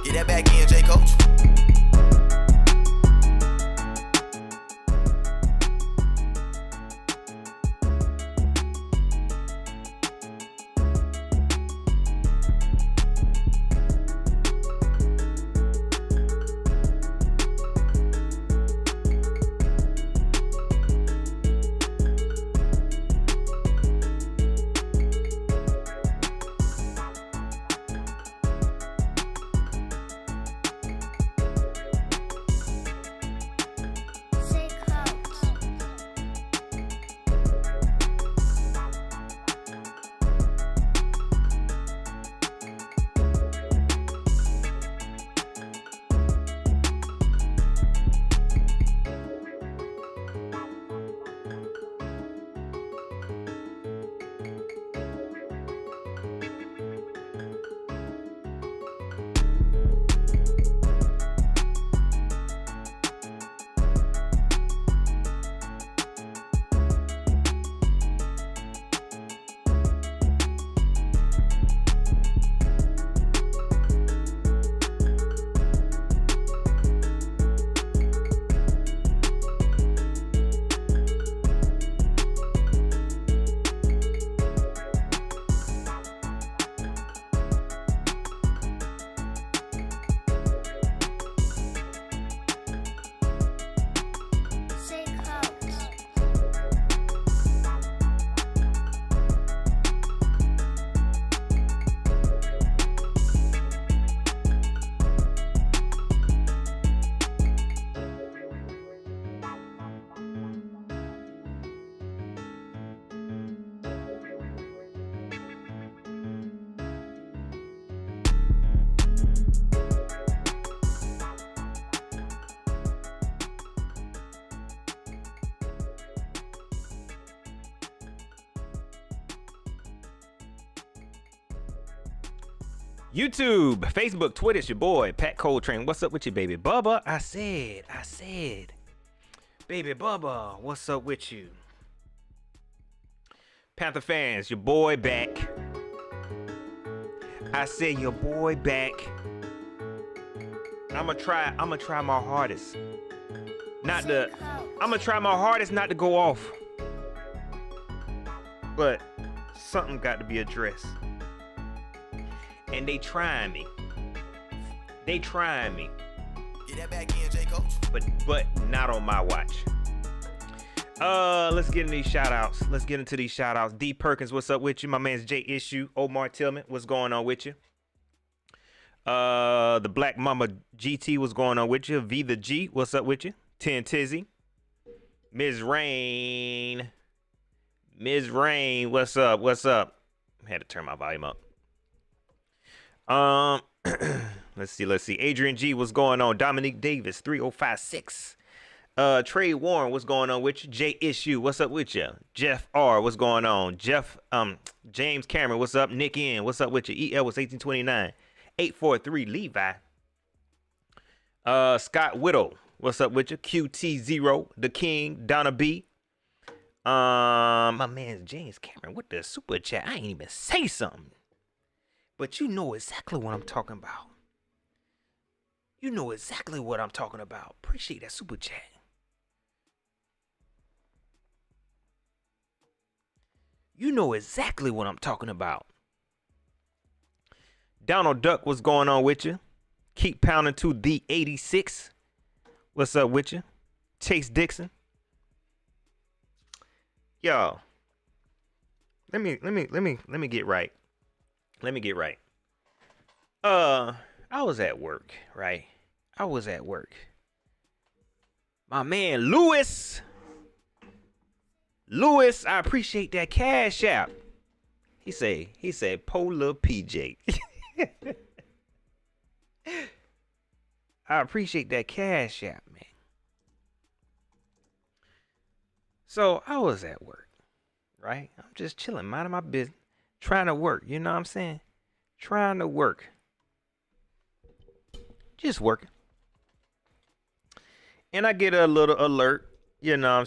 Get that back in, J Coach. YouTube, Facebook, Twitter, it's your boy, Pat Coltrane. What's up with you, baby Bubba? I said. Baby Bubba, what's up with you? Panther fans, your boy back. I said your boy back. I'ma try my hardest. I'ma try my hardest not to go off. But something got to be addressed. And they trying me. Get that back in, J Coach. But not on my watch. Let's get into these shout outs. D Perkins, what's up with you? My man's J Issue. Omar Tillman, what's going on with you? The Black Mama GT, what's going on with you? V the G, what's up with you? 10 Tizzy. Ms. Rain, what's up? I had to turn my volume up. Let's see. Adrian G, what's going on? Dominique Davis, 3056. Trey Warren, what's going on with you? J Issue, what's up with you? Jeff R, what's going on? James Cameron, what's up? Nick N, what's up with you? EL was 1829. 843 Levi. Scott Whittle, what's up with you? QT0, The King, Donna B. My man James Cameron with the super chat. I ain't even say something. But you know exactly what I'm talking about. Appreciate that super chat. You know exactly what I'm talking about. Donald Duck, what's going on with you? Keep pounding to the 86. What's up with you? Chase Dixon. Y'all. Let me get right. I was at work, right? My man Lewis, I appreciate that cash app. He said, Polar PJ. I appreciate that cash app, man. So I was at work, right? I'm just chilling, minding my business, trying to work. You know what I'm saying? trying to work, just working. And I get a little alert, you know what I'm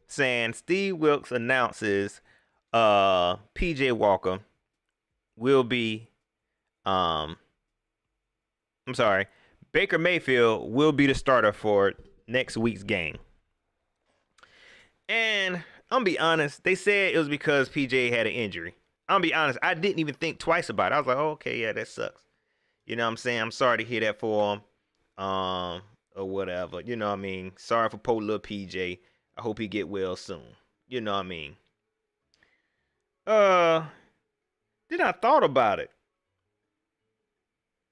saying Steve Wilks announces PJ Walker will be um I'm sorry, Baker Mayfield will be the starter for next week's game. And I'm gonna be honest, they said it was because PJ had an injury. I'm gonna be honest, I didn't even think twice about it. I was like, oh, okay, yeah, that sucks. You know what I'm saying? I'm sorry to hear that for him. Or whatever. You know what I mean? Sorry for poor little PJ. I hope he get well soon. You know what I mean? Uh then I thought about it.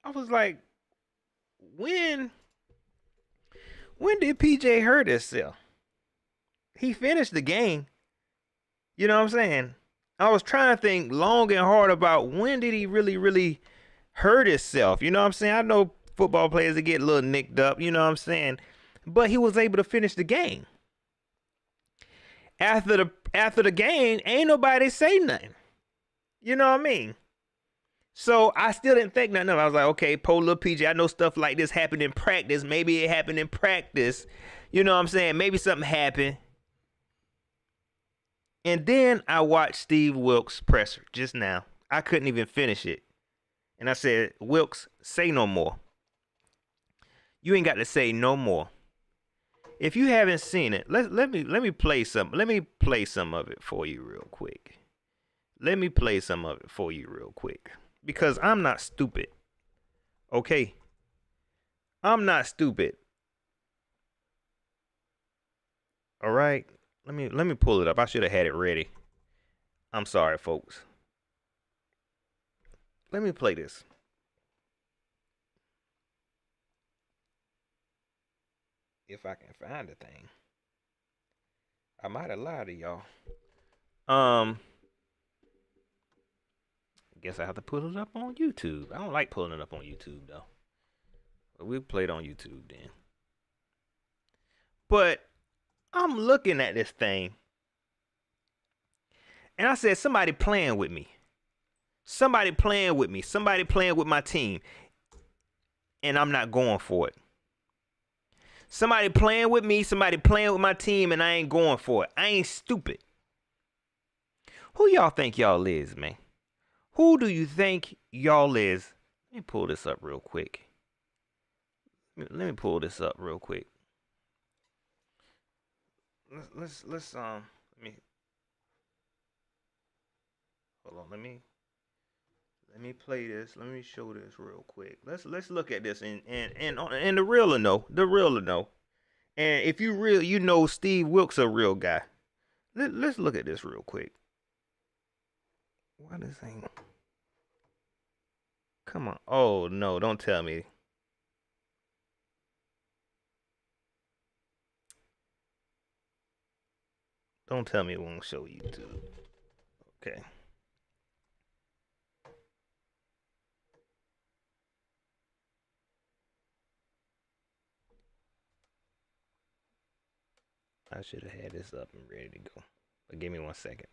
I was like, when did PJ hurt himself? He finished the game. You know what I'm saying? I was trying to think long and hard about when did he really hurt himself. You know what I'm saying? I know football players that get a little nicked up, you know what I'm saying? But he was able to finish the game. After the game, ain't nobody say nothing. You know what I mean? So I still didn't think nothing of it. I was like, okay, poor little PJ. I know stuff like this happened in practice. Maybe it happened in practice. You know what I'm saying? Maybe something happened. And then I watched Steve Wilks' presser just now. I couldn't even finish it. And I said, Wilks, say no more. You ain't got to say no more. If you haven't seen it, let me play some. Let me play some of it for you real quick. Let me play some of it for you real quick. Because I'm not stupid. Okay? I'm not stupid. All right? Let me pull it up. I should have had it ready. I'm sorry, folks. Let me play this. If I can find the thing. I might have lied to y'all. Guess I have to put it up on YouTube. I don't like pulling it up on YouTube though. But we'll play it on YouTube then. But I'm looking at this thing. And I said, somebody playing with me. Somebody playing with me. Somebody playing with my team. And I'm not going for it. Somebody playing with me. Somebody playing with my team. And I ain't going for it. I ain't stupid. Who y'all think y'all is, man? Who do you think y'all is? Let me pull this up real quick. Let me pull this up real quick. Let's let me hold on. Let me play this. Let me show this real quick. Let's look at this and the real or no, the real or no. And if you real, you know Steve Wilks a real guy. Let's look at this real quick. Why this ain't? Come on. Oh no, don't tell me. Don't tell me it won't show YouTube. Okay. I should have had this up and ready to go. But give me 1 second.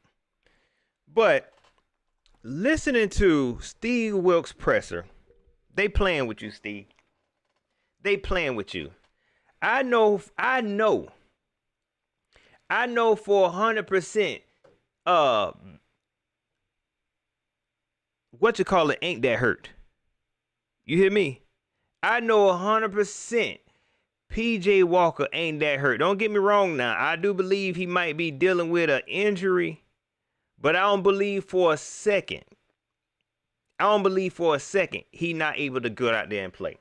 But listening to Steve Wilks' presser, they playing with you, Steve. They playing with you. I know for 100%. What you call it ain't that hurt. You hear me? I know 100%. PJ Walker ain't that hurt. Don't get me wrong now. I do believe he might be dealing with an injury, but I don't believe for a second he not able to go out there and play.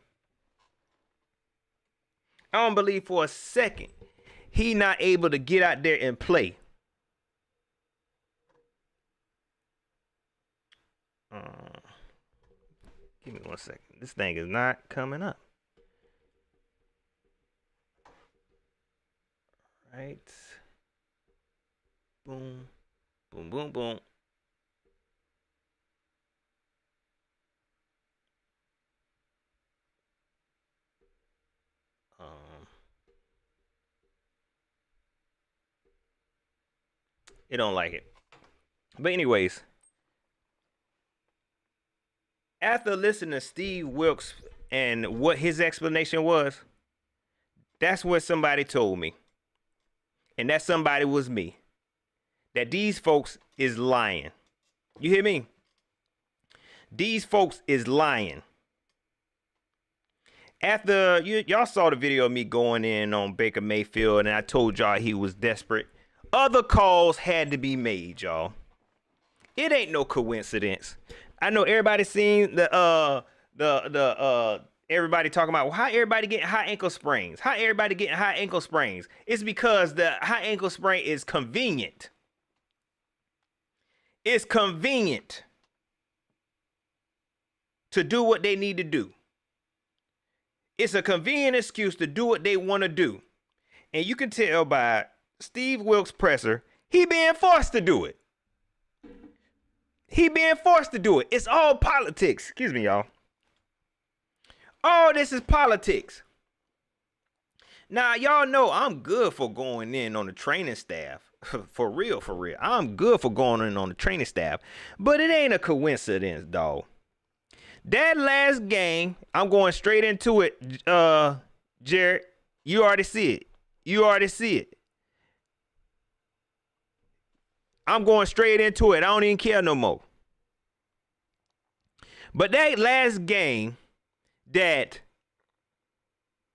I don't believe for a second he not able to get out there and play. Give me 1 second. This thing is not coming up. Right. Boom. Boom, boom, boom. It don't like it. But anyways. After listening to Steve Wilkes and what his explanation was, that's what somebody told me. And that somebody was me. That these folks is lying. You hear me? These folks is lying. After y'all saw the video of me going in on Baker Mayfield and I told y'all he was desperate, other calls had to be made, y'all. It ain't no coincidence. I know everybody seen everybody talking about, well, how everybody getting high ankle sprains? How everybody getting high ankle sprains? It's because the high ankle sprain is convenient. It's convenient to do what they need to do. It's a convenient excuse to do what they want to do. And you can tell by Steve Wilkes' presser, he being forced to do it. He being forced to do it. It's all politics. Excuse me, y'all. All this is politics. Now, y'all know I'm good for going in on the training staff. For real, for real. I'm good for going in on the training staff. But it ain't a coincidence, dog. That last game, I'm going straight into it, Jared. You already see it. You already see it. I'm going straight into it. I don't even care no more. But that last game that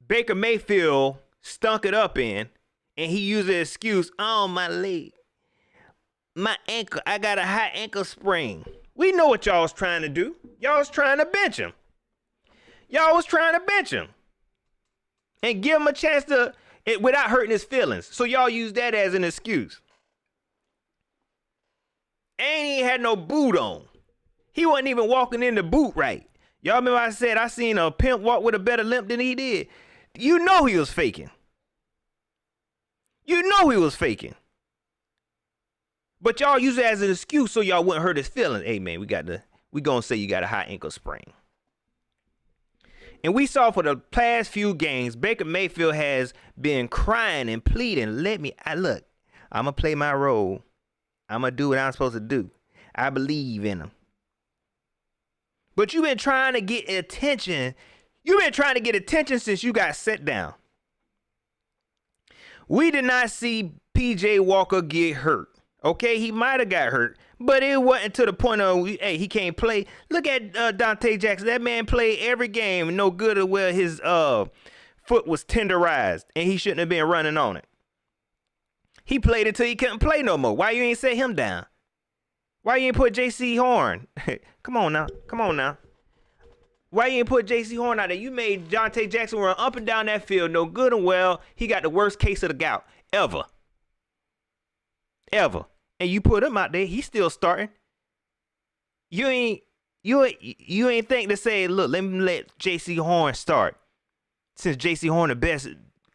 Baker Mayfield stunk it up in, and he used the excuse, oh, my leg, my ankle, I got a high ankle sprain. We know what y'all was trying to do. Y'all was trying to bench him. Y'all was trying to bench him and give him a chance to, without hurting his feelings. So y'all use that as an excuse. And he had no boot on. He wasn't even walking in the boot right. Y'all remember I said I seen a pimp walk with a better limp than he did? You know he was faking. You know he was faking. But y'all use it as an excuse so y'all wouldn't hurt his feelings. Hey, man, we gonna say you got a high ankle sprain. And we saw for the past few games, Baker Mayfield has been crying and pleading. Look, I'm going to play my role. I'm going to do what I'm supposed to do. I believe in him. But you've been trying to get attention. You've been trying to get attention since you got set down. We did not see P.J. Walker get hurt. Okay, he might have got hurt, but it wasn't to the point of, hey, he can't play. Look at Dante Jackson. That man played every game, no good or well his foot was tenderized, and he shouldn't have been running on it. He played until he couldn't play no more. Why you ain't set him down? Why you ain't put J.C. Horn? Come on now. Why you ain't put J.C. Horn out there? You made Dante Jackson run up and down that field, no good and well. He got the worst case of the gout ever. And you put him out there, he's still starting. You ain't think to say, look, let J.C. Horn start. Since J.C. Horn the best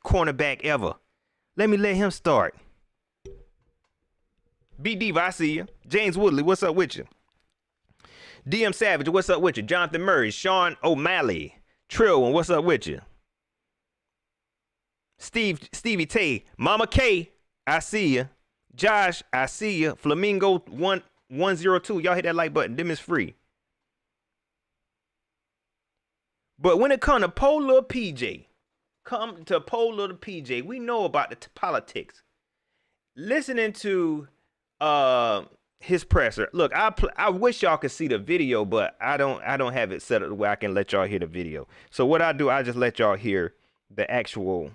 cornerback ever. Let him start. B. Diva, I see you. James Woodley, what's up with you? DM Savage, what's up with you? Jonathan Murray, Sean O'Malley, Trillwin, what's up with you? Stevie Tay, Mama K, I see you. Josh, I see you. Flamingo 102. Y'all hit that like button. Them is free. But when it comes to Polar PJ, we know about the politics. Listening to his presser. Look, I wish y'all could see the video, but I don't have it set up where I can let y'all hear the video. So what I do, I just let y'all hear the actual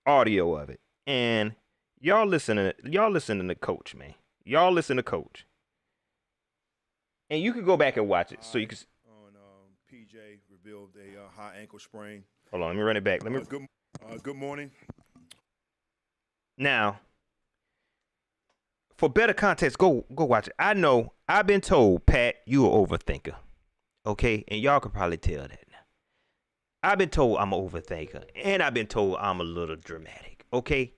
audio of it, and y'all listening to Coach, man. Y'all listen to Coach, and you can go back and watch it. So you can. On PJ revealed a high ankle sprain. Hold on, let me run it back. Good morning. Now, for better context, go watch it. I know I've been told, Pat, you an overthinker, okay, and y'all can probably tell that. I've been told I'm an overthinker, and I've been told I'm a little dramatic, okay?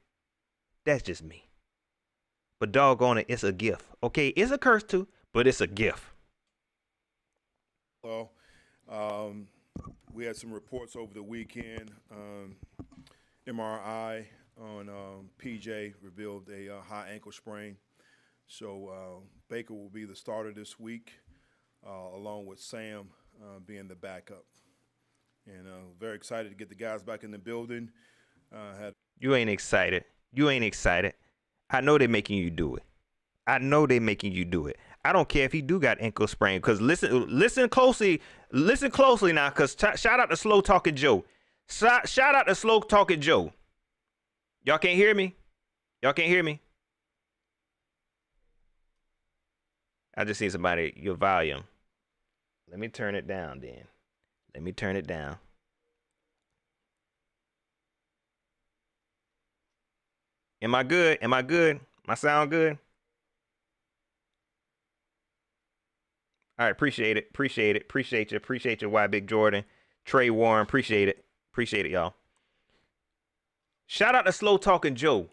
That's just me. But doggone it, it's a gift, okay? It's a curse too, but it's a gift. Well, we had some reports over the weekend. MRI on PJ revealed a high ankle sprain. So Baker will be the starter this week, along with Sam being the backup. And very excited to get the guys back in the building. You ain't excited. You ain't excited. I know they're making you do it. I know they're making you do it. I don't care if he do got ankle sprain. Cause listen closely now. Cause shout out to Slow Talking Joe. Shout out to Slow Talking Joe. Y'all can't hear me? Y'all can't hear me? I just see somebody, your volume. Let me turn it down then. Let me turn it down. Am I good? Am I good? My sound good? All right, appreciate it. Appreciate it. Appreciate you. Appreciate you, Y Big Jordan. Trey Warren, appreciate it. Appreciate it, y'all. Shout out to Slow Talking Joe,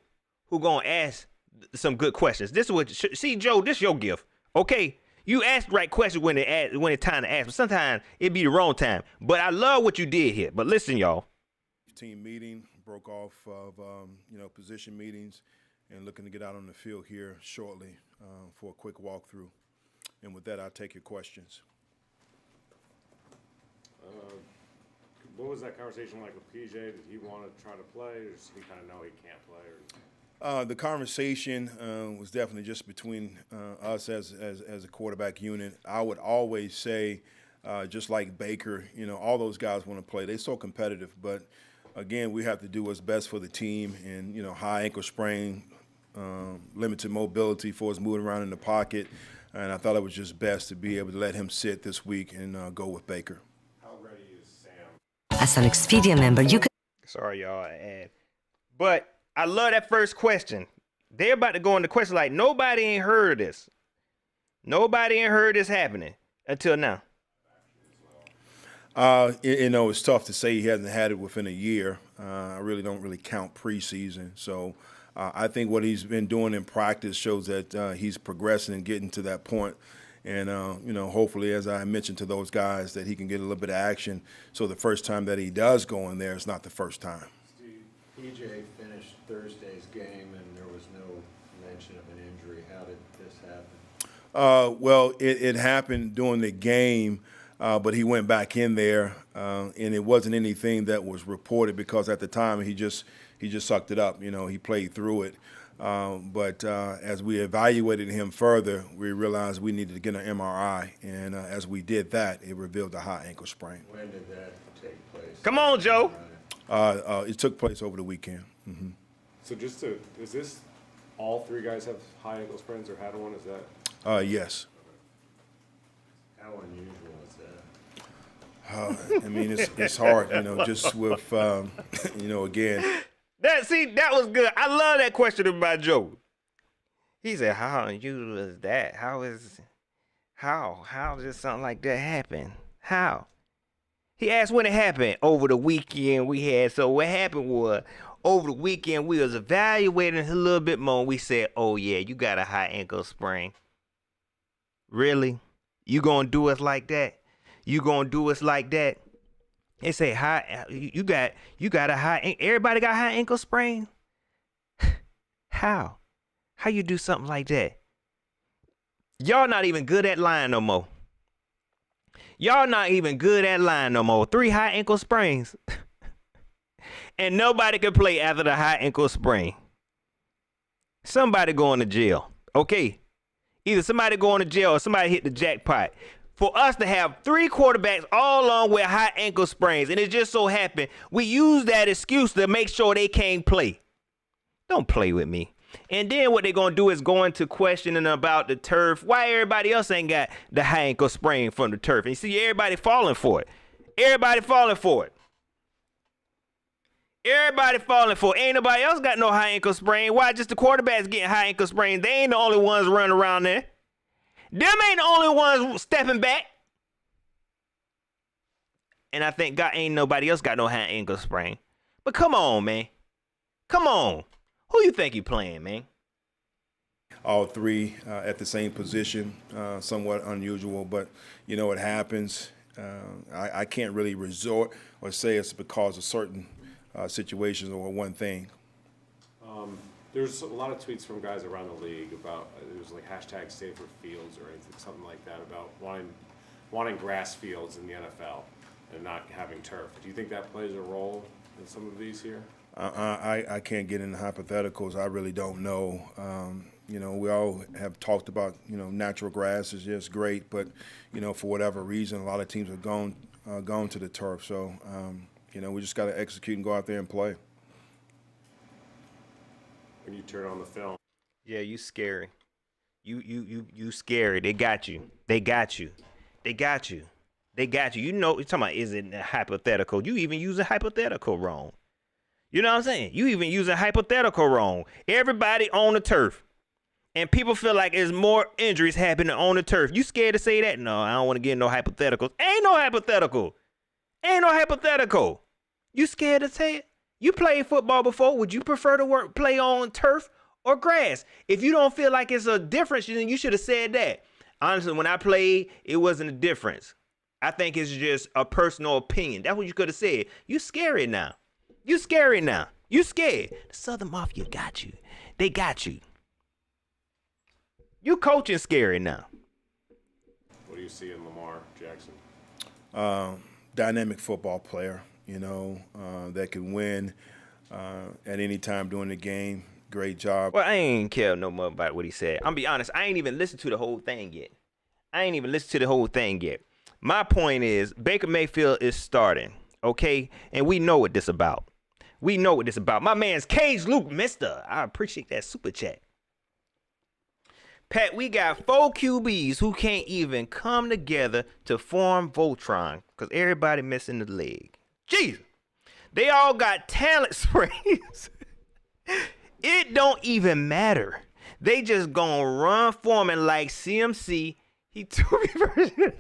who gonna ask some good questions. This is what, see, Joe, this your gift. Okay, you ask the right questions when it's time to ask, but sometimes it be the wrong time. But I love what you did here. But listen, y'all. Team meeting broke off of position meetings, and looking to get out on the field here shortly for a quick walkthrough. And with that, I'll take your questions. What was that conversation like with PJ? Did he want to try to play, or does he kind of know he can't play? The conversation was definitely just between us as a quarterback unit. I would always say, just like Baker, all those guys want to play. They're so competitive, but again, we have to do what's best for the team. And high ankle sprain, limited mobility for us moving around in the pocket, and I thought it was just best to be able to let him sit this week and go with Baker. How ready is Sam? As an Expedia member, you can. Sorry, y'all. But I love that first question. They're about to go into question like nobody ain't heard of this. Nobody ain't heard this happening until now. It's tough to say he hasn't had it within a year. I really don't count preseason. So I think what he's been doing in practice shows that he's progressing and getting to that point. And, hopefully, as I mentioned to those guys, that he can get a little bit of action. So the first time that he does go in there, it's not the first time. Steve, PJ finished Thursday's game, and there was no mention of an injury. How did this happen? Well, it happened during the game, but he went back in there, and it wasn't anything that was reported because at the time he just sucked it up. He played through it. But as we evaluated him further, we realized we needed to get an MRI, and as we did that, it revealed a high ankle sprain. When did that take place? Come on, Joe. It took place over the weekend. Mm-hmm. So is this all three guys have high ankle sprains or had one? Is that? Yes. How unusual is that? It's hard, just with, again. That was good. I love that question about Joe. He said, how unusual is that? How does something like that happen? How? He asked when it happened. Over the weekend we had. So what happened was, over the weekend we was evaluating a little bit more. And we said, oh yeah, you got a high ankle sprain. Really? You gonna do us like that? You gonna do us like that? They say you got a high. Everybody got high ankle sprain. How you do something like that? Y'all not even good at lying no more. Y'all not even good at lying no more. 3 high ankle sprains, and nobody can play after the high ankle sprain. Somebody going to jail. Okay, either somebody going to jail or somebody hit the jackpot. For us to have 3 quarterbacks all along with high ankle sprains, and it just so happened we use that excuse to make sure they can't play. Don't play with me. And then what they're going to do is go into questioning about the turf. Why everybody else ain't got the high ankle sprain from the turf? And you see everybody falling for it. Everybody falling for it. Everybody falling for it. Ain't nobody else got no high ankle sprain. Why just the quarterbacks getting high ankle sprains? They ain't the only ones running around there. Them ain't the only ones stepping back. And I think God ain't nobody else got no high ankle sprain. But come on, man. Come on. Who you think you playing, man? All 3 at the same position, somewhat unusual, but it happens. I can't really resort or say it's because of certain situations or one thing. There's a lot of tweets from guys around the league about it was like hashtag safer fields or anything, something like that, about wanting grass fields in the NFL and not having turf. Do you think that plays a role in some of these here? I can't get into hypotheticals. I really don't know. We all have talked about, natural grass is just great, but, for whatever reason, a lot of teams have gone to the turf. So, we just got to execute and go out there and play. When you turn on the film. Yeah, you scary. You scary. They got you. They got you. They got you. They got you. You're talking about, is it hypothetical? You even use a hypothetical wrong. You know what I'm saying? You even use a hypothetical wrong. Everybody on the turf. And people feel like there's more injuries happening on the turf. You scared to say that? No, I don't want to get no hypotheticals. Ain't no hypothetical. Ain't no hypothetical. You scared to say it? You played football before. Would you prefer to play on turf or grass? If you don't feel like it's a difference, then you should have said that. Honestly, when I played, it wasn't a difference. I think it's just a personal opinion. That's what you could have said. You scary now. You scary now. You scared. The Southern Mafia got you. They got you. You coaching scary now. What do you see in Lamar Jackson? Dynamic football player, that can win at any time during the game. Great job. Well, I ain't care no more about what he said. I'm be honest. I ain't even listened to the whole thing yet. My point is Baker Mayfield is starting, okay? And we know what this about. My man's Cage Luke, mister. I appreciate that super chat. Pat, we got 4 QBs who can't even come together to form Voltron because everybody missing the leg. Jesus. They all got talent sprays. It don't even matter. They just gonna run Foreman like CMC. He took me version.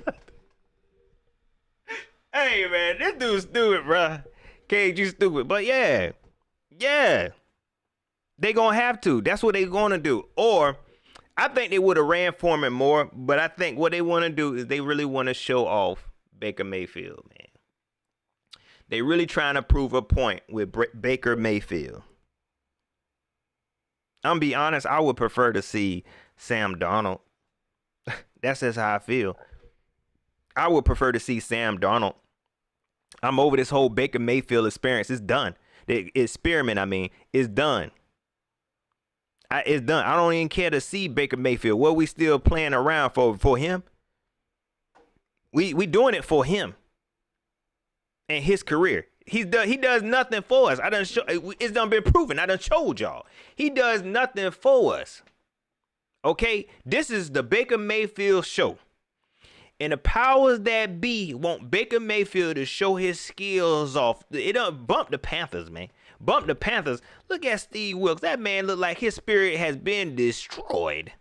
Hey, man, this dude's stupid, bruh. Cage, you stupid. But yeah. They gonna have to. That's what they gonna do. Or I think they would have ran Foreman more, but I think what they want to do is they really want to show off Baker Mayfield, man. They really trying to prove a point with Baker Mayfield. I'm gonna be honest, I would prefer to see Sam Darnold. That's just how I feel. I would prefer to see Sam Darnold. I'm over this whole Baker Mayfield experience. It's done. The experiment, is done. It's done. I don't even care to see Baker Mayfield. What we still playing around for him? We doing it for him and his career. He does nothing for us. It's done been proven. I done showed y'all. He does nothing for us. Okay? This is the Baker Mayfield show. And the powers that be want Baker Mayfield to show his skills off. It done bump the Panthers, man. Bump the Panthers. Look at Steve Wilkes. That man look like his spirit has been destroyed.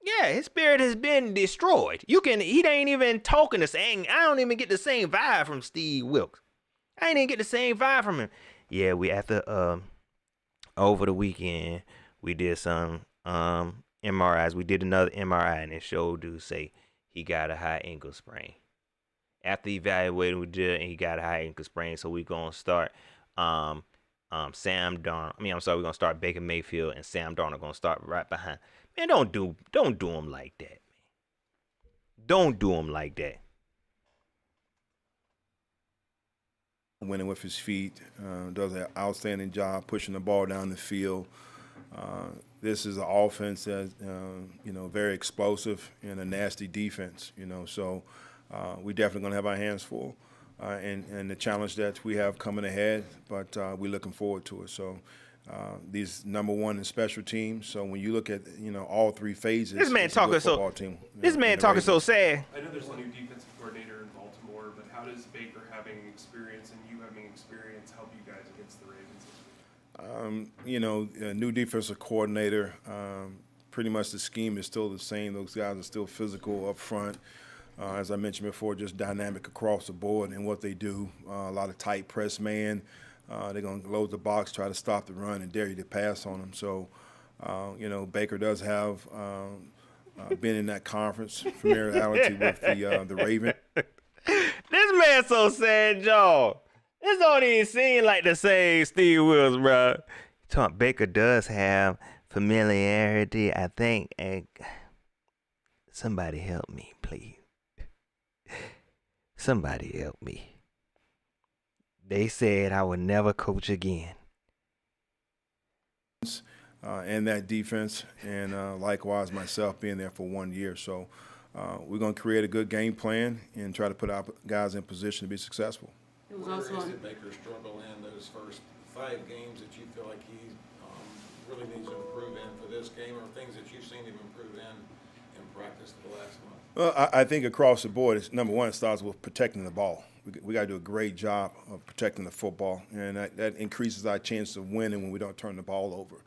Yeah, his spirit has been destroyed. He ain't even talking the same. I don't even get the same vibe from Steve Wilkes. I ain't even get the same vibe from him. Yeah, we after over the weekend we did some MRIs. We did another MRI and it showed dude say he got a high ankle sprain. After evaluating, we did, and he got a high ankle sprain. So we gonna start Sam Darnold. We're gonna start Baker Mayfield and Sam Darnold gonna start right behind. Man, don't do him like that, man. Don't do him like that. Winning with his feet, does an outstanding job pushing the ball down the field. This is an offense that's, very explosive and a nasty defense, So we definitely going to have our hands full and the challenge that we have coming ahead, but we're looking forward to it. So these number one in special teams. So when you look at, all 3 phases. This man talking so team, this man talking so sad. I know there's a new defensive coordinator in Baltimore, but how does Baker having experience and you having experience help you guys against the Ravens? A new defensive coordinator, pretty much the scheme is still the same. Those guys are still physical up front. As I mentioned before, just dynamic across the board in what they do. A lot of tight press man. They're going to load the box, try to stop the run, and dare you to pass on them. So, Baker does have been in that conference familiarity with the Ravens. This man so sad, y'all. This don't even seem like the same Steve Wilkes, bro. Baker does have familiarity, I think. And somebody help me, please. Somebody help me. They said I would never coach again. And that defense, and likewise myself being there for 1 year. So we're going to create a good game plan and try to put our guys in position to be successful. It was Where also areas did Baker struggle in those first 5 games that you feel like he really needs to improve in for this game, or things that you've seen him improve in practice the last month? Well, I think across the board, it's, number one, it starts with protecting the ball. We got to do a great job of protecting the football, and that increases our chance of winning when we don't turn the ball over.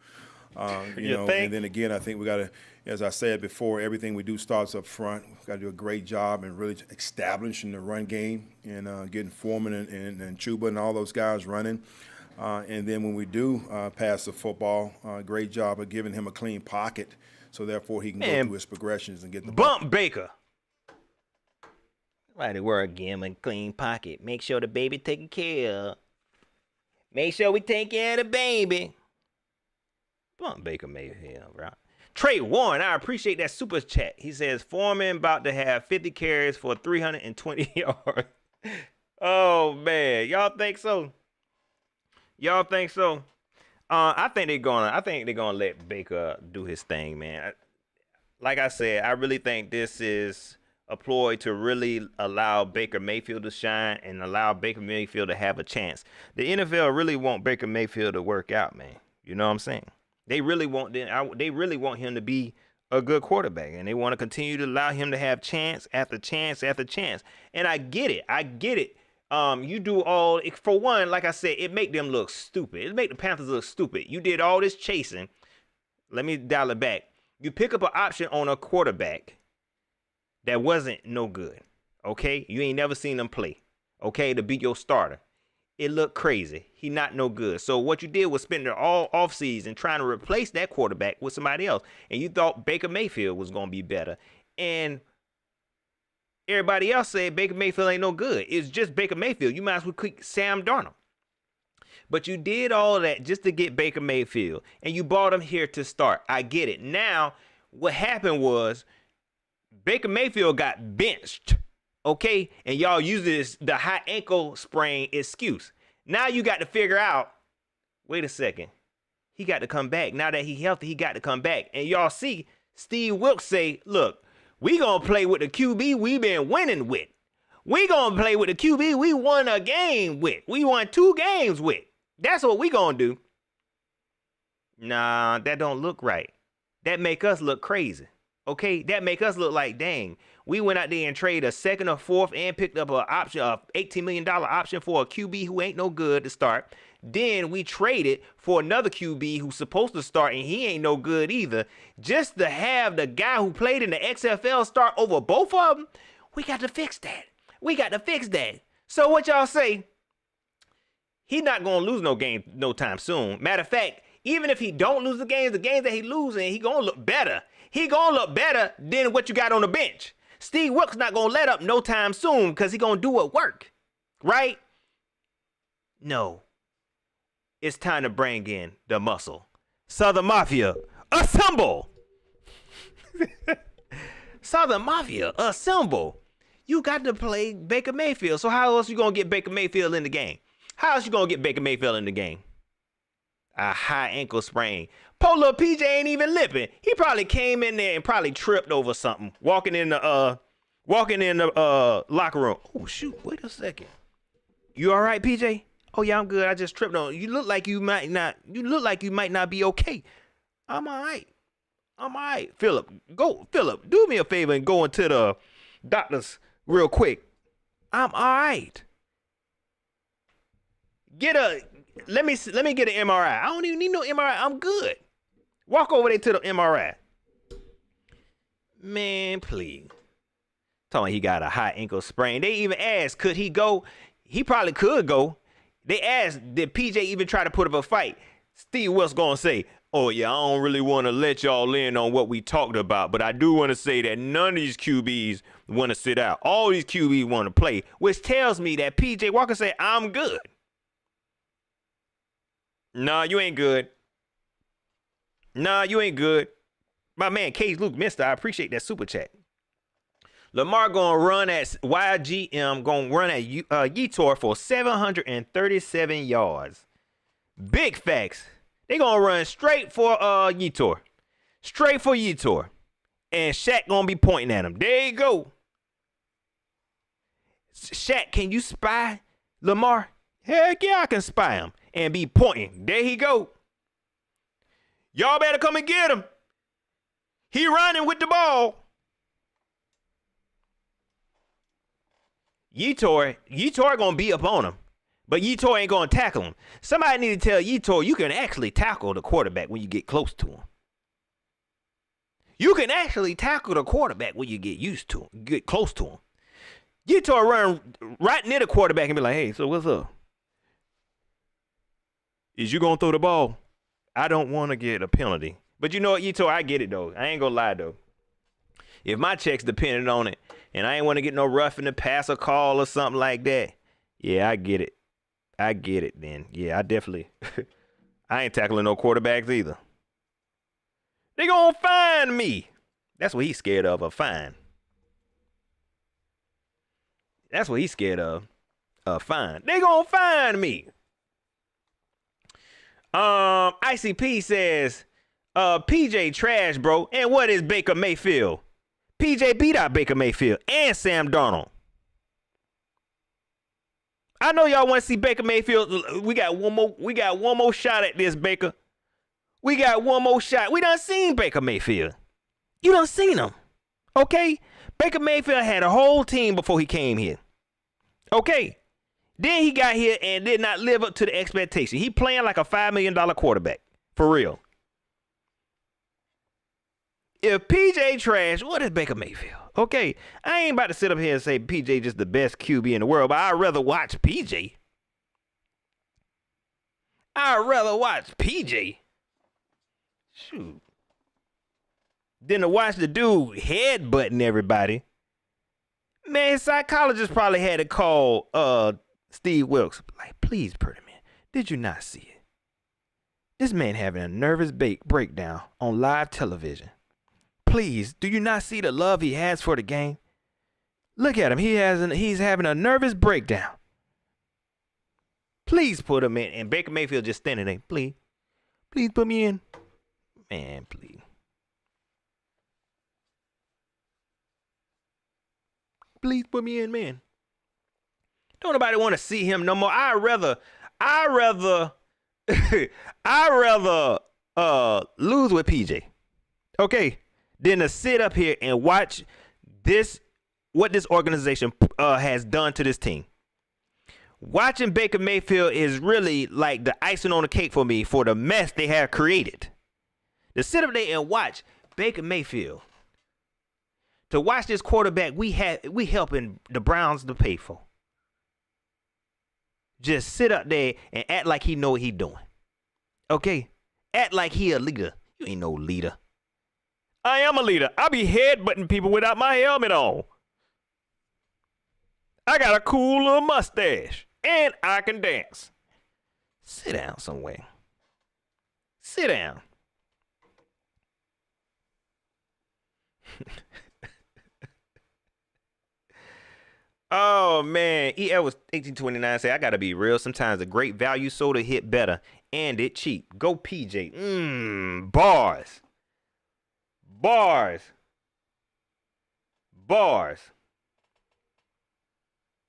And then again, I think we got to, as I said before, everything we do starts up front. We've got to do a great job in really establishing the run game and getting Foreman and Chuba and all those guys running. And then when we do pass the football, great job of giving him a clean pocket, so therefore he can go through his progressions and get the ball. Bump Baker. Mighty word, give him a clean pocket. Make sure the baby taken care of. Make sure we take care of the baby. Bump Baker Mayfield, right? Trey Warren, I appreciate that super chat. He says, Foreman about to have 50 carries for 320 yards. Oh, man. Y'all think so? Y'all think so? I think they're gonna let Baker do his thing, man. Like I said, I really think this is a ploy to really allow Baker Mayfield to shine and allow Baker Mayfield to have a chance. The NFL really want Baker Mayfield to work out, man. You know what I'm saying? They really want him to be a good quarterback, and they want to continue to allow him to have chance after chance after chance. And I get it. You do all, for one, like I said, it make them look stupid. It make the Panthers look stupid. You did all this chasing. Let me dial it back. You pick up an option on a quarterback that wasn't no good, okay? You ain't never seen him play, okay, to be your starter. It looked crazy. He not no good. So what you did was spend the all offseason trying to replace that quarterback with somebody else, and you thought Baker Mayfield was going to be better. And everybody else said Baker Mayfield ain't no good. It's just Baker Mayfield. You might as well kick Sam Darnold. But you did all of that just to get Baker Mayfield, and you brought him here to start. I get it. Now, what happened was Baker Mayfield got benched, okay? And y'all use the high ankle sprain excuse. Now you got to figure out, wait a second, he got to come back. Now that he's healthy, he got to come back. And y'all see Steve Wilkes say, look, we going to play with the QB we been winning with. We going to play with the QB we won a game with. We won 2 games with. That's what we going to do. Nah, that don't look right. That make us look crazy. Okay, that make us look like, dang, we went out there and traded a 2nd or 4th and picked up an option, a $18 million option for a QB who ain't no good to start. Then we traded for another QB who's supposed to start and he ain't no good either. Just to have the guy who played in the XFL start over both of them, we got to fix that. So what y'all say? He not going to lose no game no time soon. Matter of fact, even if he don't lose the games that he losing, he going to look better. He going to look better than what you got on the bench. Steve Wilkes not going to let up no time soon because he going to do what work. Right? No. It's time to bring in the muscle. Southern Mafia, assemble! Southern Mafia, assemble! You got to play Baker Mayfield. So how else you going to get Baker Mayfield in the game? How else you going to get Baker Mayfield in the game? A high ankle sprain. Poor little PJ ain't even lipping. He probably came in there and probably tripped over something. Walking in the locker room. Oh shoot! Wait a second. You all right, PJ? Oh yeah, I'm good. I just tripped on. You look like you might not. You look like you might not be okay. I'm all right. Philip, do me a favor and go into the doctor's real quick. I'm all right. Let me get an MRI. I don't even need no MRI. I'm good. Walk over there to the MRI. Man, please. Talking he got a high ankle sprain. They even asked, could he go? He probably could go. They asked, did PJ even try to put up a fight? Steve Wilkes gonna say, oh yeah, I don't really want to let y'all in on what we talked about, but I do want to say that none of these QBs want to sit out. All these QBs want to play, which tells me that PJ Walker said, I'm good. No, you ain't good. Nah, you ain't good. My man, Cage Luke Mister, I appreciate that super chat. Lamar gonna run at YGM, gonna run at Yetur for 737 yards. Big facts. They gonna run straight for Yetur. Straight for Yetur. And Shaq gonna be pointing at him. There you go. Shaq, can you spy Lamar? Heck yeah, I can spy him. And be pointing. There he go. Y'all better come and get him. He running with the ball. Yetur gonna be up on him. But Yetur ain't gonna tackle him. Somebody need to tell Yetur you can actually tackle the quarterback when you get close to him. You can actually tackle the quarterback when you get used to him, get close to him. Yetur run right near the quarterback and be like, hey, so what's up? Is you gonna throw the ball? I don't want to get a penalty. But you know what, Yetur, I get it though. I ain't gonna lie though. If my check's dependent on it and I ain't want to get no roughing the passer call or something like that, yeah, I get it. I get it then. Yeah, I definitely. I ain't tackling no quarterbacks either. They gonna find me. That's what he's scared of, a fine. That's what he's scared of, a fine. They gonna find me. ICP says, PJ trash, bro. And what is Baker Mayfield? PJ beat out Baker Mayfield and Sam Darnold. I know y'all want to see Baker Mayfield. We got one more shot at this, Baker. We got one more shot. We done seen Baker Mayfield. You done seen him. Okay? Baker Mayfield had a whole team before he came here. Okay? Then he got here and did not live up to the expectation. He playing like a $5 million quarterback. For real. If PJ trash, what is Baker Mayfield? Okay, I ain't about to sit up here and say PJ just the best QB in the world, but I'd rather watch PJ. I'd rather watch PJ. Shoot. Than to watch the dude headbutting everybody. Man, psychologist probably had to call Steve Wilkes. Like, please, Purdy, man, did you not see it? This man having a nervous breakdown on live television. Please, do you not see the love he has for the game? Look at him. He's having a nervous breakdown. Please put him in. And Baker Mayfield just standing there. Please put me in. Man, please. Please put me in, man. Don't nobody want to see him no more. I'd rather lose with PJ. Okay. Than to sit up here and watch what this organization has done to this team. Watching Baker Mayfield is really like the icing on the cake for me for the mess they have created. To sit up there and watch Baker Mayfield, to watch this quarterback we helping the Browns to pay for. Just sit up there and act like he know what he doing. Okay? Act like he a leader. You ain't no leader. I am a leader. I be headbutting people without my helmet on. I got a cool little mustache. And I can dance. Sit down somewhere. Sit down. Oh, man. E.L. was 1829 say, I got to be real. Sometimes a great value soda hit better. And it cheap. Go PJ. Bars. Bars.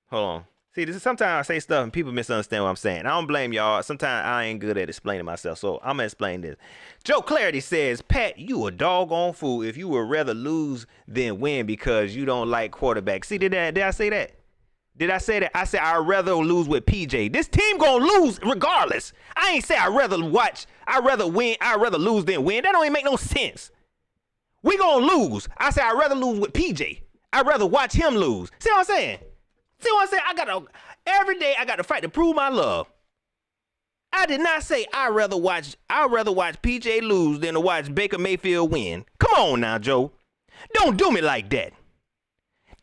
Hold on. See, this is sometimes I say stuff and people misunderstand what I'm saying. I don't blame y'all. Sometimes I ain't good at explaining myself, so I'm going to explain this. Joe Clarity says, Pat, you a doggone fool if you would rather lose than win because you don't like quarterbacks. See, did I say that? Did I say that? I said I'd rather lose with PJ. This team gonna lose regardless. I ain't say I'd rather lose than win. That don't even make no sense. We gonna lose. I said I'd rather lose with PJ. I'd rather watch him lose. See what I'm saying? Every day I got to fight to prove my love. I did not say I'd rather watch PJ lose than to watch Baker Mayfield win. Come on now, Joe. Don't do me like that.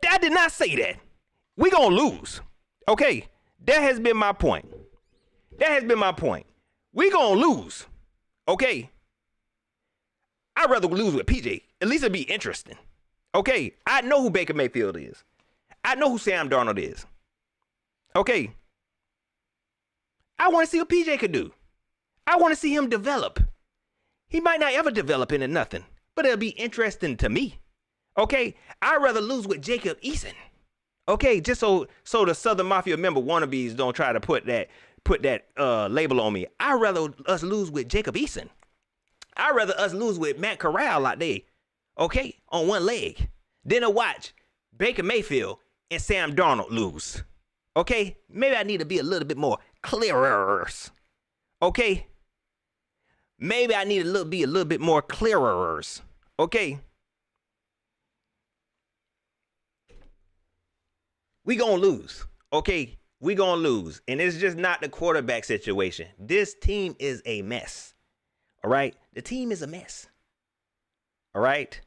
I did not say that. We gonna lose. Okay? That has been my point. We gonna lose. Okay? I'd rather lose with PJ. At least it'd be interesting. Okay, I know who Baker Mayfield is. I know who Sam Darnold is. Okay. I want to see what PJ could do. I want to see him develop. He might not ever develop into nothing, but it'll be interesting to me. Okay, I'd rather lose with Jacob Eason. Okay, just so the Southern Mafia member wannabes don't try to put that label on me. I'd rather us lose with Jacob Eason. I'd rather us lose with Matt Corral out there, okay, on one leg, than to watch Baker Mayfield and Sam Darnold lose. Okay, maybe I need to be a little bit more clearer. Okay, maybe I need to be a little bit more clearer. Okay. We gonna lose, okay? We gonna lose. And it's just not the quarterback situation. This team is a mess, all right? The team is a mess, all right?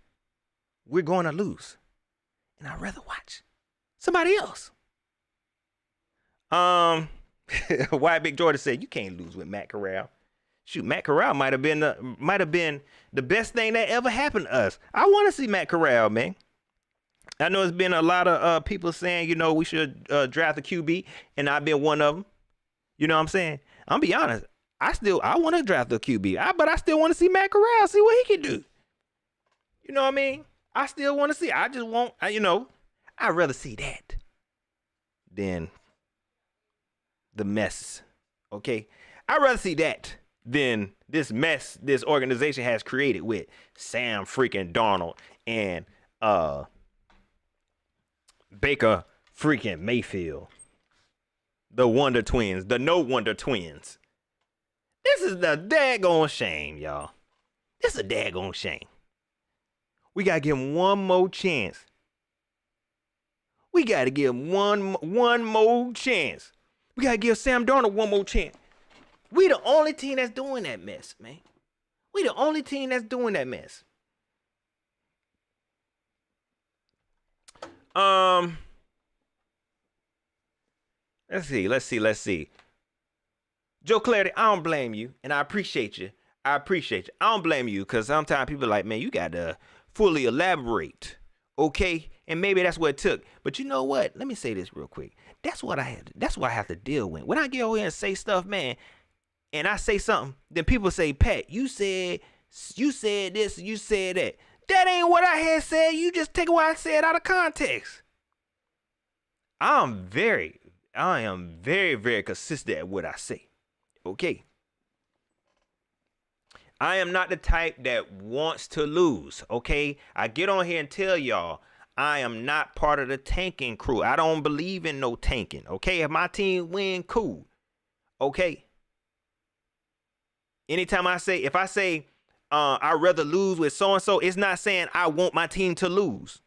We're going to lose. And I'd rather watch somebody else. Why Big Jordan said, you can't lose with Matt Corral. Shoot, Matt Corral might have been the best thing that ever happened to us. I want to see Matt Corral, man. I know it's been a lot of people saying, we should draft a QB, and I've been one of them. You know what I'm saying? I'm be honest. I want to draft a QB, but I still want to see Matt Corral, see what he can do. You know what I mean? I still want to see. I just want, I'd rather see that than the mess. Okay? I'd rather see that than this mess this organization has created with Sam freaking Darnold and Baker freaking Mayfield. The Wonder Twins. The No Wonder Twins. This is the daggone shame, y'all. This is a daggone shame. We got to give him one more chance. We got to give him one more chance. We got to give Sam Darnold one more chance. We the only team that's doing that mess, man. We the only team that's doing that mess. Let's see. Joe Clarity, I don't blame you, and I appreciate you. I don't blame you, because sometimes people are like, man, you got to fully elaborate, okay? And maybe that's what it took. But you know what? Let me say this real quick. That's what I have to deal with. When I get over here and say stuff, man, and I say something, then people say, Pat, you said this, you said that. That ain't what I had said. You just take what I said out of context. I am very, very consistent at what I say. Okay. I am not the type that wants to lose. Okay. I get on here and tell y'all I am not part of the tanking crew. I don't believe in no tanking. Okay. If my team win, cool. Okay. Anytime if I say I'd rather lose with so-and-so, it's not saying I want my team to lose.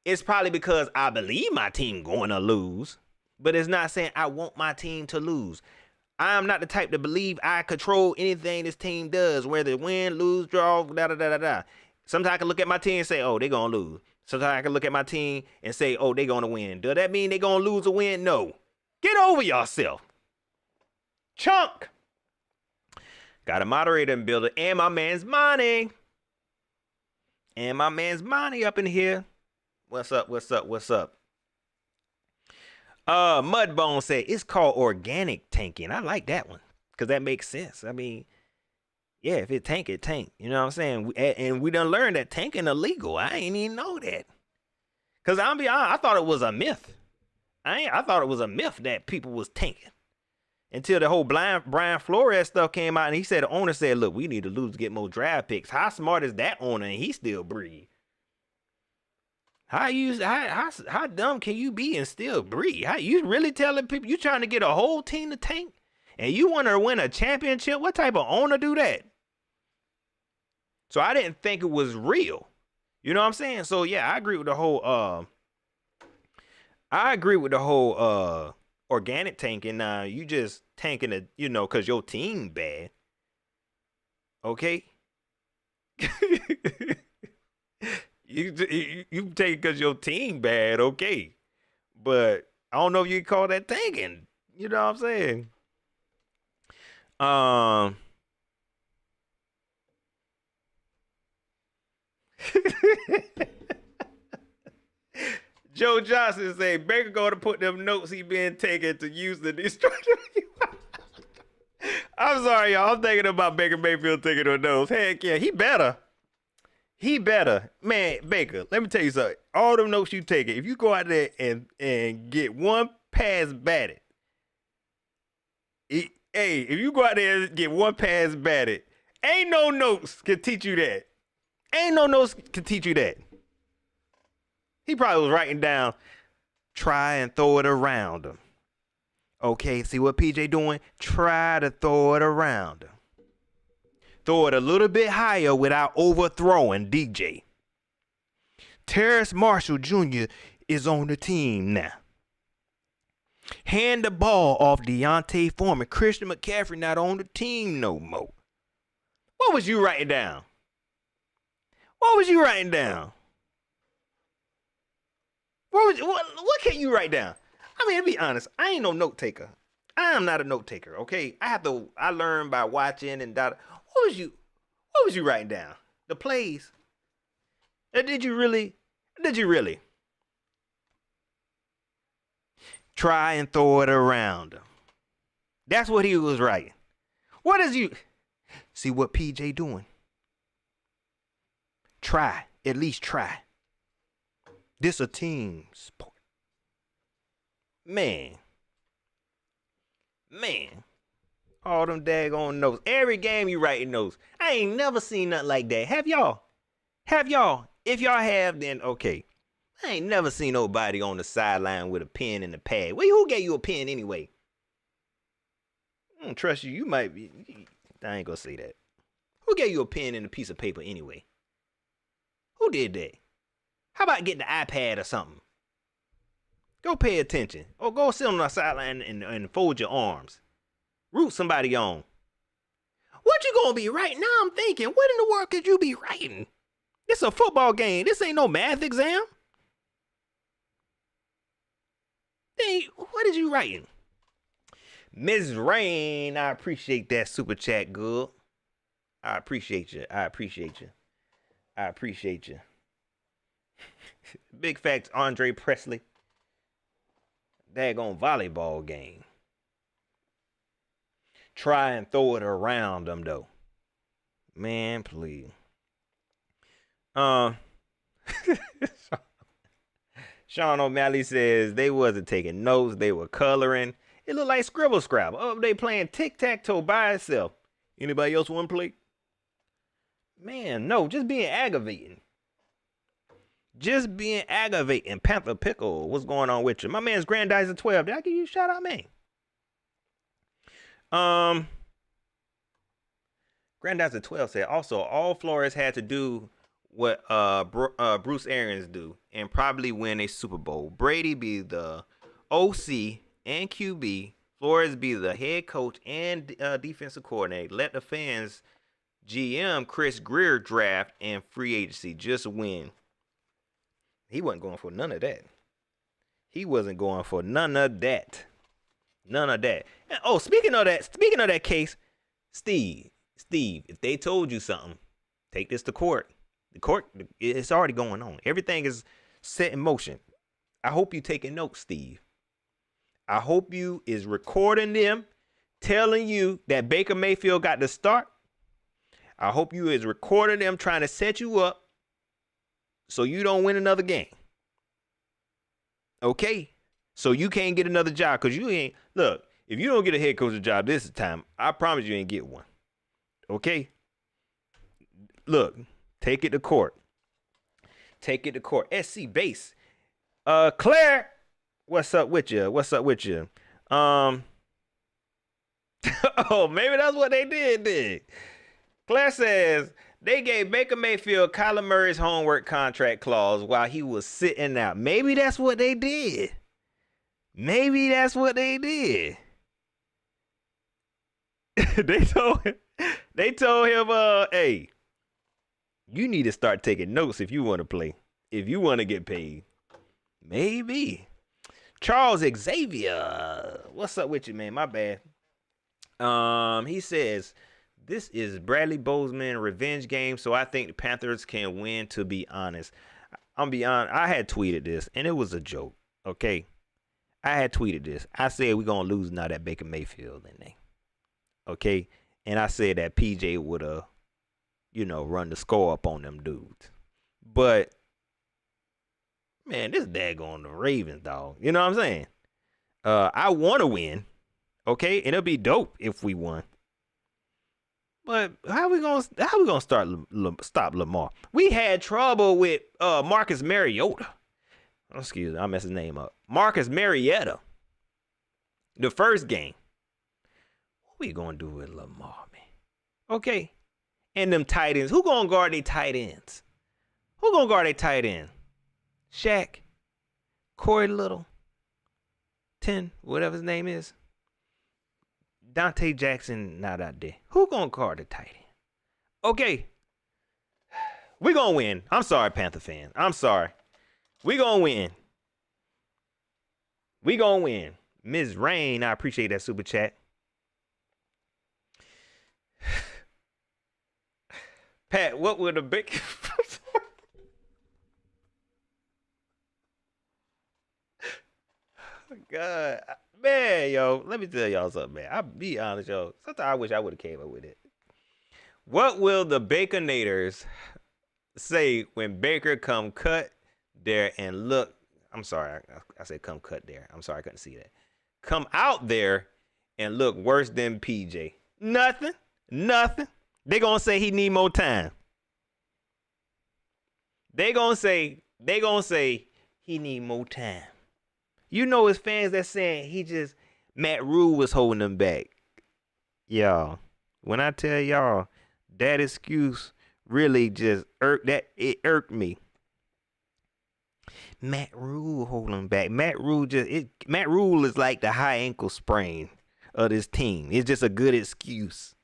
It's probably because I believe my team going to lose, but it's not saying I want my team to lose. I am not the type to believe I control anything this team does, whether win, lose, draw, da-da-da-da-da. Sometimes I can look at my team and say, oh, they're going to lose. Sometimes I can look at my team and say, oh, they're going to win. Does that mean they're going to lose or win? No. Get over yourself. Chunk. Got a moderator and builder, and my man's Monty. And my man's Monty up in here. What's up? Mudbone said it's called organic tanking. I like that one because that makes sense. I mean, yeah, if it tank, it tank. You know what I'm saying? And we done learned that tanking illegal. I ain't even know that. Because I'll be honest, I thought it was a myth. I thought it was a myth that people was tanking. Until the whole Brian Flores stuff came out, and he said the owner said, look, we need to lose to get more draft picks. How smart is that owner? And he still breathe. How dumb can you be and still breathe? How you really telling people you trying to get a whole team to tank? And you want to win a championship? What type of owner do that? So I didn't think it was real. You know what I'm saying? So yeah, I agree with the whole organic tanking. Now you just tanking it, because your team bad. Okay. you take it because your team bad, okay. But I don't know if you can call that tanking. You know what I'm saying? Joe Johnson say Baker going to put them notes he been taking to use the destruction. I'm sorry, y'all. I'm thinking about Baker Mayfield taking those notes. Heck yeah, he better. He better. Man, Baker, let me tell you something. All them notes you taking, if you go out there and get one pass batted, if you go out there and get one pass batted, ain't no notes can teach you that. Ain't no notes can teach you that. He probably was writing down, try and throw it around him. Okay, see what PJ doing? Try to throw it around him. Throw it a little bit higher without overthrowing DJ. Terrace Marshall Jr. is on the team now. Hand the ball off Deontay Foreman. Christian McCaffrey not on the team no more. What was you writing down? What was you writing down? What can you write down? I mean, to be honest, I ain't no note taker. I am not a note taker, okay? I learn by watching and data. What was you writing down? The plays? Did you really? Try and throw it around him. That's what he was writing. What is you? See what PJ doing? Try. At least try. This a team sport. Man. All them daggone notes. Every game you writing notes. I ain't never seen nothing like that. Have y'all? If y'all have, then okay. I ain't never seen nobody on the sideline with a pen and a pad. Well, who gave you a pen anyway? I don't trust you. You might be. I ain't gonna say that. Who gave you a pen and a piece of paper anyway? Who did that? How about getting the iPad or something? Go pay attention. Or go sit on the sideline and fold your arms. Root somebody on. What you gonna be writing? Now I'm thinking, what in the world could you be writing? It's a football game. This ain't no math exam. Hey, what is you writing? Ms. Rain, I appreciate that super chat, good. I appreciate you. Big facts, Andre Presley. Daggone volleyball game. Try and throw it around them, though. Man, please. Sean O'Malley says they wasn't taking notes, they were coloring. It looked like Scribble Scrabble. Oh, they playing tic-tac-toe by itself. Anybody else want to play? Man, no, just being aggravating. Panther Pickle, what's going on with you? My man's Grandizer 12. Did I give you a shout out, man? Grandizer 12 said, also, all Flores had to do what Bruce Arians do and probably win a Super Bowl. Brady be the OC and QB. Flores be the head coach and defensive coordinator. Let the fans GM Chris Greer draft and free agency. Just win. He wasn't going for none of that. None of that. And, oh, speaking of that case, Steve, if they told you something, take this to court. The court, it's already going on. Everything is set in motion. I hope you taking notes, Steve. I hope you is recording them, telling you that Baker Mayfield got the start. I hope you is recording them, trying to set you up so you don't win another game. Okay? So you can't get another job because you ain't. Look, if you don't get a head coaching job this time, I promise you ain't get one. Okay? Look, take it to court. SC Base. Claire, what's up with you? Oh, maybe that's what they did. Claire says they gave Baker Mayfield Kyler Murray's homework contract clause while he was sitting out. Maybe that's what they did. They told him, hey, you need to start taking notes if you want to play, if you want to get paid. Maybe. Charles Xavier, what's up with you, man? My bad. He says This is Bradley Bozeman revenge game, so I think the Panthers can win, to be honest. I'm be honest, I had tweeted this, and it was a joke, okay? I had tweeted this. I said we're going to lose now that Baker Mayfield in there, okay? And I said that PJ would have, run the score up on them dudes. But, man, this daggone the Ravens, dog. You know what I'm saying? I want to win, okay? And it'll be dope if we won. But how we gonna stop Lamar? We had trouble with Marcus Mariota. Excuse me, I messed his name up. Marcus Mariota. The first game. What we gonna do with Lamar, man? Okay. And them tight ends. Who gonna guard their tight ends? Who gonna guard their tight end? Shaq, Corey Little, 10, whatever his name is. Dante Jackson not out there. Who gonna guard the tight end? Okay. We gonna win. I'm sorry, Panther fans. I'm sorry. We gonna win. We gonna win. Ms. Rain, I appreciate that super chat. Pat, what would a big... God, man, yo, let me tell y'all something, man. I'll be honest, yo. Sometimes I wish I would have came up with it. What will the Baconators say when Baker come cut there and look? I'm sorry, I said come cut there. I'm sorry, I couldn't see that. Come out there and look worse than PJ. Nothing. They gonna say he need more time. They gonna say he need more time. You know his fans that saying Matt Rule was holding him back. Y'all, when I tell y'all that excuse really just irked me. Matt Rule holding him back. Matt Rule is like the high ankle sprain of this team. It's just a good excuse.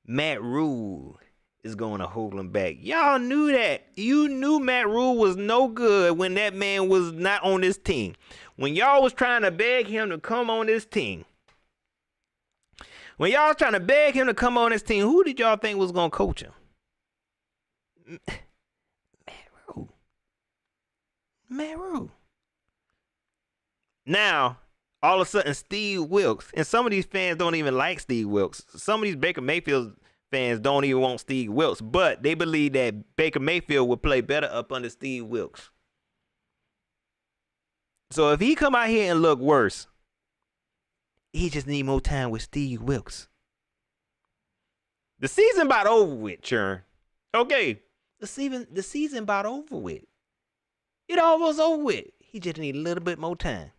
Matt Rule is going to hold him back. Y'all knew that. You knew Matt Rule was no good when that man was not on this team. When y'all was trying to beg him to come on this team. When y'all was trying to beg him to come on this team, who did y'all think was going to coach him? Matt Rule. Now, all of a sudden, Steve Wilkes, and some of these fans don't even like Steve Wilkes. Some of these Baker Mayfield fans don't even want Steve Wilkes, but they believe that Baker Mayfield would play better up under Steve Wilkes. So if he come out here and look worse, he just need more time with Steve Wilkes. The season about over with, Churn. Okay, the season about over with. It almost over with. He just need a little bit more time.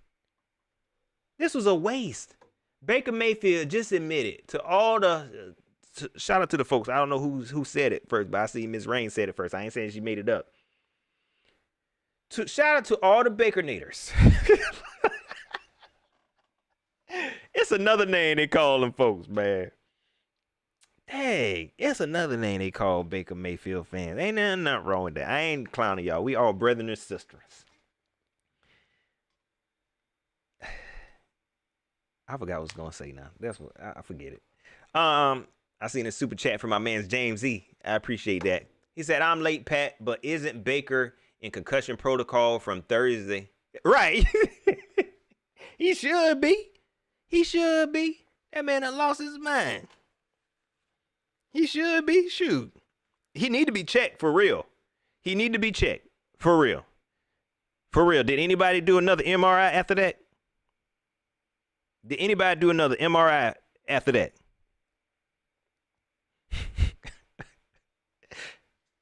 This was a waste. Baker Mayfield just admitted to all the... shout out to the folks. I don't know who said it first, but I see Ms. Rain said it first. I ain't saying she made it up. Shout out to all the Baconators. It's another name they call them folks, man. Dang, it's another name they call Baker Mayfield fans. Ain't nothing wrong with that. I ain't clowning y'all. We all brethren and sisters. I forgot what I was gonna say now. That's what I forget it. I seen a super chat from my man's James E. I appreciate that. He said, "I'm late, Pat, but isn't Baker in concussion protocol from Thursday?" Right. He should be. He should be. That man done lost his mind. He should be. Shoot. He need to be checked for real. He need to be checked for real. For real. Did anybody do another MRI after that? Did anybody do another MRI after that?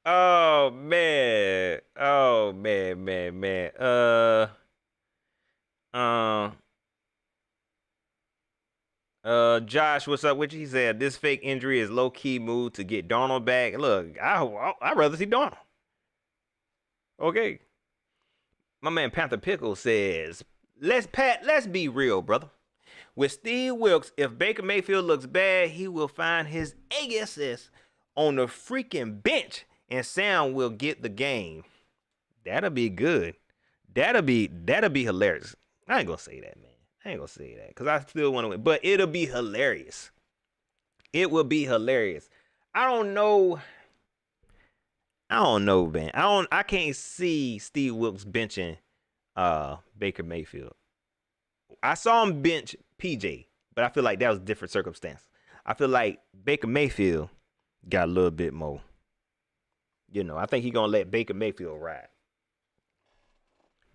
Oh man. Josh, what's up with you? He said this fake injury is low key move to get Darnold back. Look, I'd rather see Darnold. Okay. My man Panther Pickle says, let's be real, brother. With Steve Wilkes, if Baker Mayfield looks bad, he will find his ASS on the freaking bench and Sam will get the game. That'll be good. That'll be hilarious. I ain't gonna say that, man. I ain't gonna say that because I still want to win, but it'll be hilarious. It would be hilarious. I don't know, man. I can't see Steve Wilkes benching Baker Mayfield. I saw him bench PJ, but I feel like that was a different circumstance. I feel like Baker Mayfield got a little bit more. I think he's gonna let Baker Mayfield ride.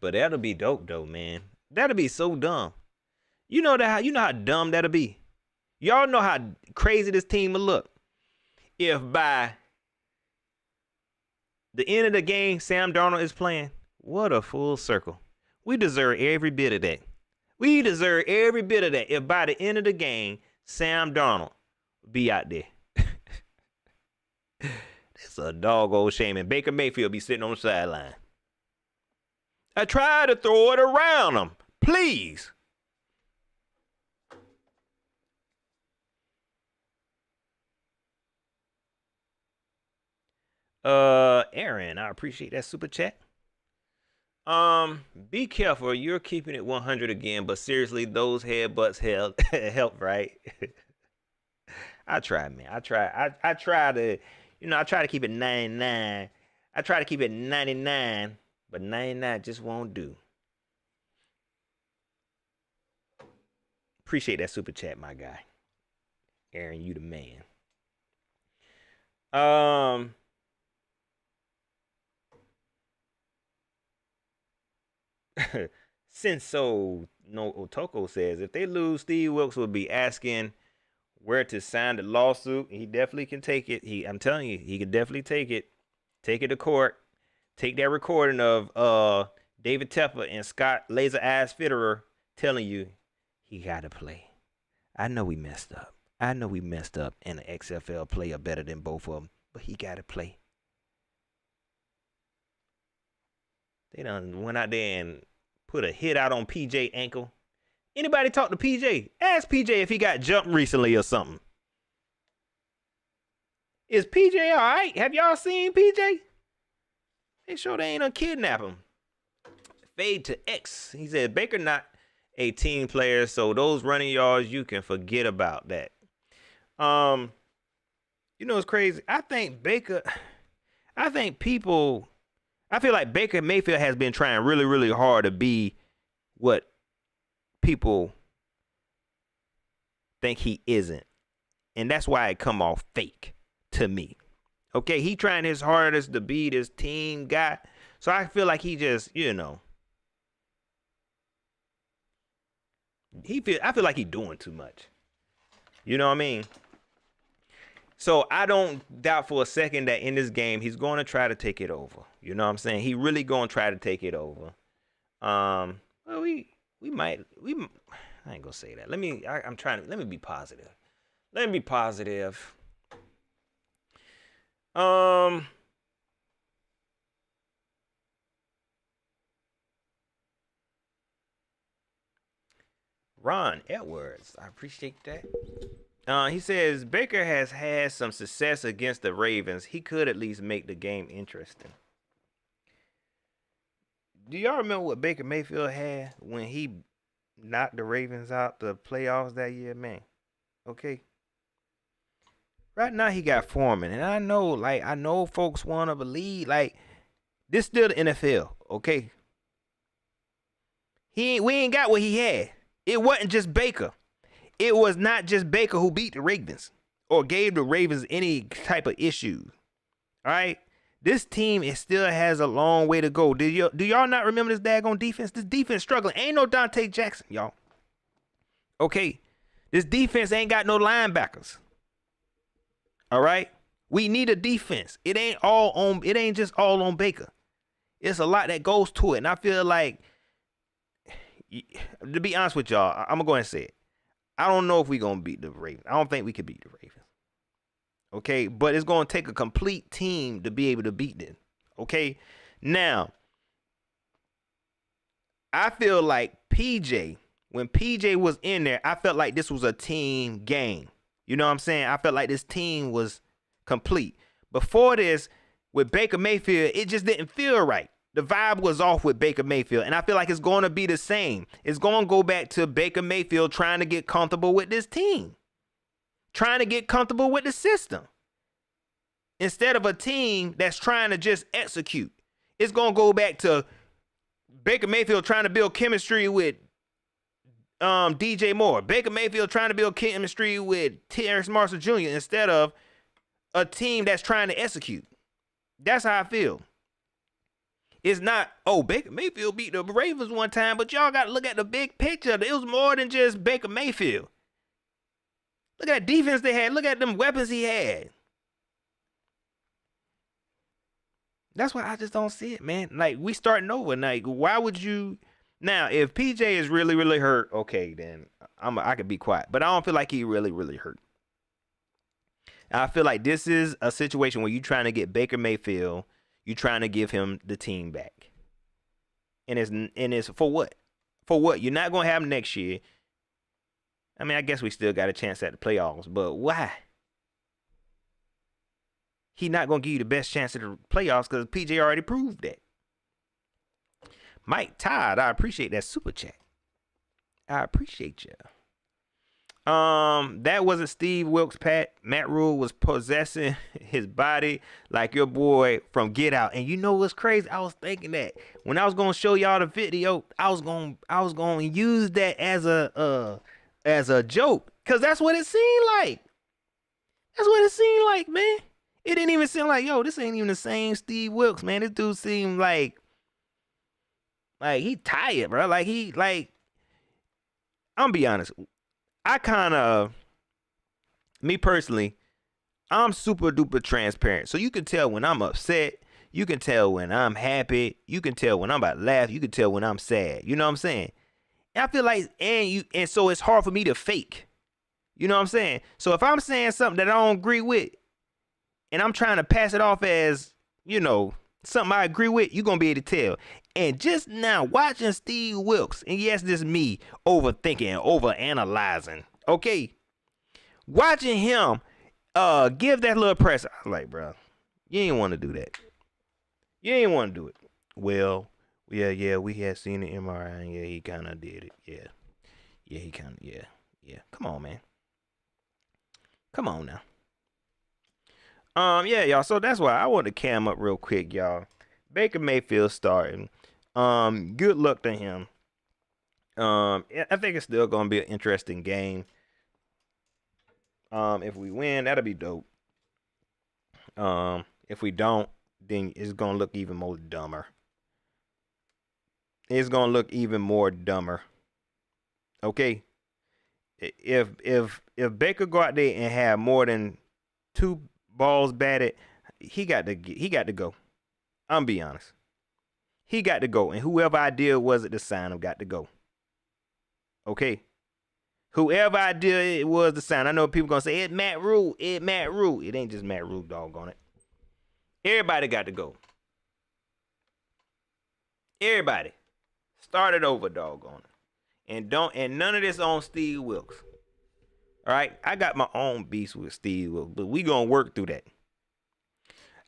But that'll be dope though, man. That'll be so dumb. You know how dumb that'll be. Y'all know how crazy this team will look if by the end of the game Sam Darnold is playing. What a full circle. We deserve every bit of that. We deserve every bit of that if by the end of the game Sam Darnold be out there. It's a doggone shame. And Baker Mayfield be sitting on the sideline. I tried to throw it around him. Please. Aaron, I appreciate that super chat. Be careful. You're keeping it 100 again, but seriously, those headbutts help, right? I try, man. I try to, I try to keep it 99. I try to keep it 99, but 99 just won't do. Appreciate that super chat, my guy. Aaron, you the man. Senso no Otoko says if they lose, Steve Wilkes will be asking where to sign the lawsuit. He definitely can take it. I'm telling you, he can definitely take it. Take it to court. Take that recording of David Tepper and Scott Laser Eyes Fitterer telling you he gotta play. I know we messed up. And an XFL player better than both of them, but he gotta play. They done went out there and put a hit out on PJ ankle. Anybody talk to PJ? Ask PJ if he got jumped recently or something. Is PJ all right? Have y'all seen PJ? They sure they ain't kidnap him. Fade to X. He said Baker not a team player, so those running yards you can forget about that. It's crazy. I feel like Baker Mayfield has been trying really, really hard to be what people think he isn't. And that's why it come off fake to me. Okay, he trying his hardest to be this team guy. So I feel like he just, I feel like he doing too much. You know what I mean? So I don't doubt for a second that in this game he's going to try to take it over. You know what I'm saying? He really going to try to take it over. Well, I ain't gonna say that. Let me be positive. Let me be positive. Ron Edwards, I appreciate that. He says Baker has had some success against the Ravens. He could at least make the game interesting. Do y'all remember what Baker Mayfield had when he knocked the Ravens out the playoffs that year, man? Okay. Right now he got Foreman, and I know folks want to believe this still the NFL, okay? We ain't got what he had. It wasn't just Baker. It was not just Baker who beat the Ravens or gave the Ravens any type of issues. All right? This team still has a long way to go. Do y'all not remember this daggone defense? This defense struggling. Ain't no Dante Jackson, y'all. Okay? This defense ain't got no linebackers. All right? We need a defense. It ain't just all on Baker. It's a lot that goes to it. And I feel like, to be honest with y'all, I'm going to go ahead and say it. I don't know if we're going to beat the Ravens. I don't think we could beat the Ravens. Okay? But it's going to take a complete team to be able to beat them. Okay? Now, I feel like when PJ was in there, I felt like this was a team game. You know what I'm saying? I felt like this team was complete. Before this, with Baker Mayfield, it just didn't feel right. The vibe was off with Baker Mayfield, and I feel like it's going to be the same. It's going to go back to Baker Mayfield trying to get comfortable with this team. trying to get comfortable with the system instead of a team that's trying to just execute. It's going to go back to Baker Mayfield trying to build chemistry with DJ Moore. Baker Mayfield trying to build chemistry with Terrence Marshall Jr. instead of a team that's trying to execute. That's how I feel. It's not, oh, Baker Mayfield beat the Ravens one time, but y'all got to look at the big picture. It was more than just Baker Mayfield. Look at that defense they had. Look at them weapons he had. That's why I just don't see it, man. Like, we starting over. Like, why would you... Now, if PJ is really, really hurt, okay, then I could be quiet. But I don't feel like he really, really hurt. I feel like this is a situation where you're trying to get Baker Mayfield, you're trying to give him the team back. And it's for what? For what? You're not going to have him next year. I mean, I guess we still got a chance at the playoffs, but why? He's not going to give you the best chance at the playoffs because PJ already proved that. Mike Todd, I appreciate that super chat. I appreciate you. That wasn't Steve Wilkes, Pat. Matt Rule was possessing his body like your boy from Get Out. And you know what's crazy? I was thinking that when I was gonna show y'all the video, I was gonna use that as a joke, cause that's what it seemed like. That's what it seemed like, man. It didn't even seem like, yo, this ain't even the same Steve Wilkes, man. This dude seemed like he tired, bro. I'm gonna be honest. Me personally, I'm super duper transparent. So you can tell when I'm upset. You can tell when I'm happy. You can tell when I'm about to laugh. You can tell when I'm sad. You know what I'm saying? And I feel like, and so it's hard for me to fake. You know what I'm saying? So if I'm saying something that I don't agree with, and I'm trying to pass it off as, you know, something I agree with, you're going to be able to tell. And just now, watching Steve Wilkes, and yes, this is me overthinking, overanalyzing, okay? Watching him give that little press, I was like, bro, you ain't want to do that. You ain't want to do it. Well, yeah, we had seen the MRI, and yeah, he kind of did it. Yeah, he kind of, yeah. Come on, man. Come on now. Yeah, y'all. So that's why I want to cam up real quick, y'all. Baker Mayfield starting. Good luck to him. I think it's still gonna be an interesting game. If we win, that'll be dope. If we don't, then it's gonna look even more dumber. It's gonna look even more dumber. Okay. If Baker go out there and have more than 2 balls batted, he got to go. I'm be honest. He got to go, and whoever idea was it to sign him got to go. Okay. Whoever idea it was to sign. I know people gonna say it's Matt Rule. It ain't just Matt Rule, doggone it. Everybody got to go. Everybody. Start it over, doggone it. And none of this on Steve Wilkes. All right, I got my own beast with Steve Wilkes, but we gonna work through that.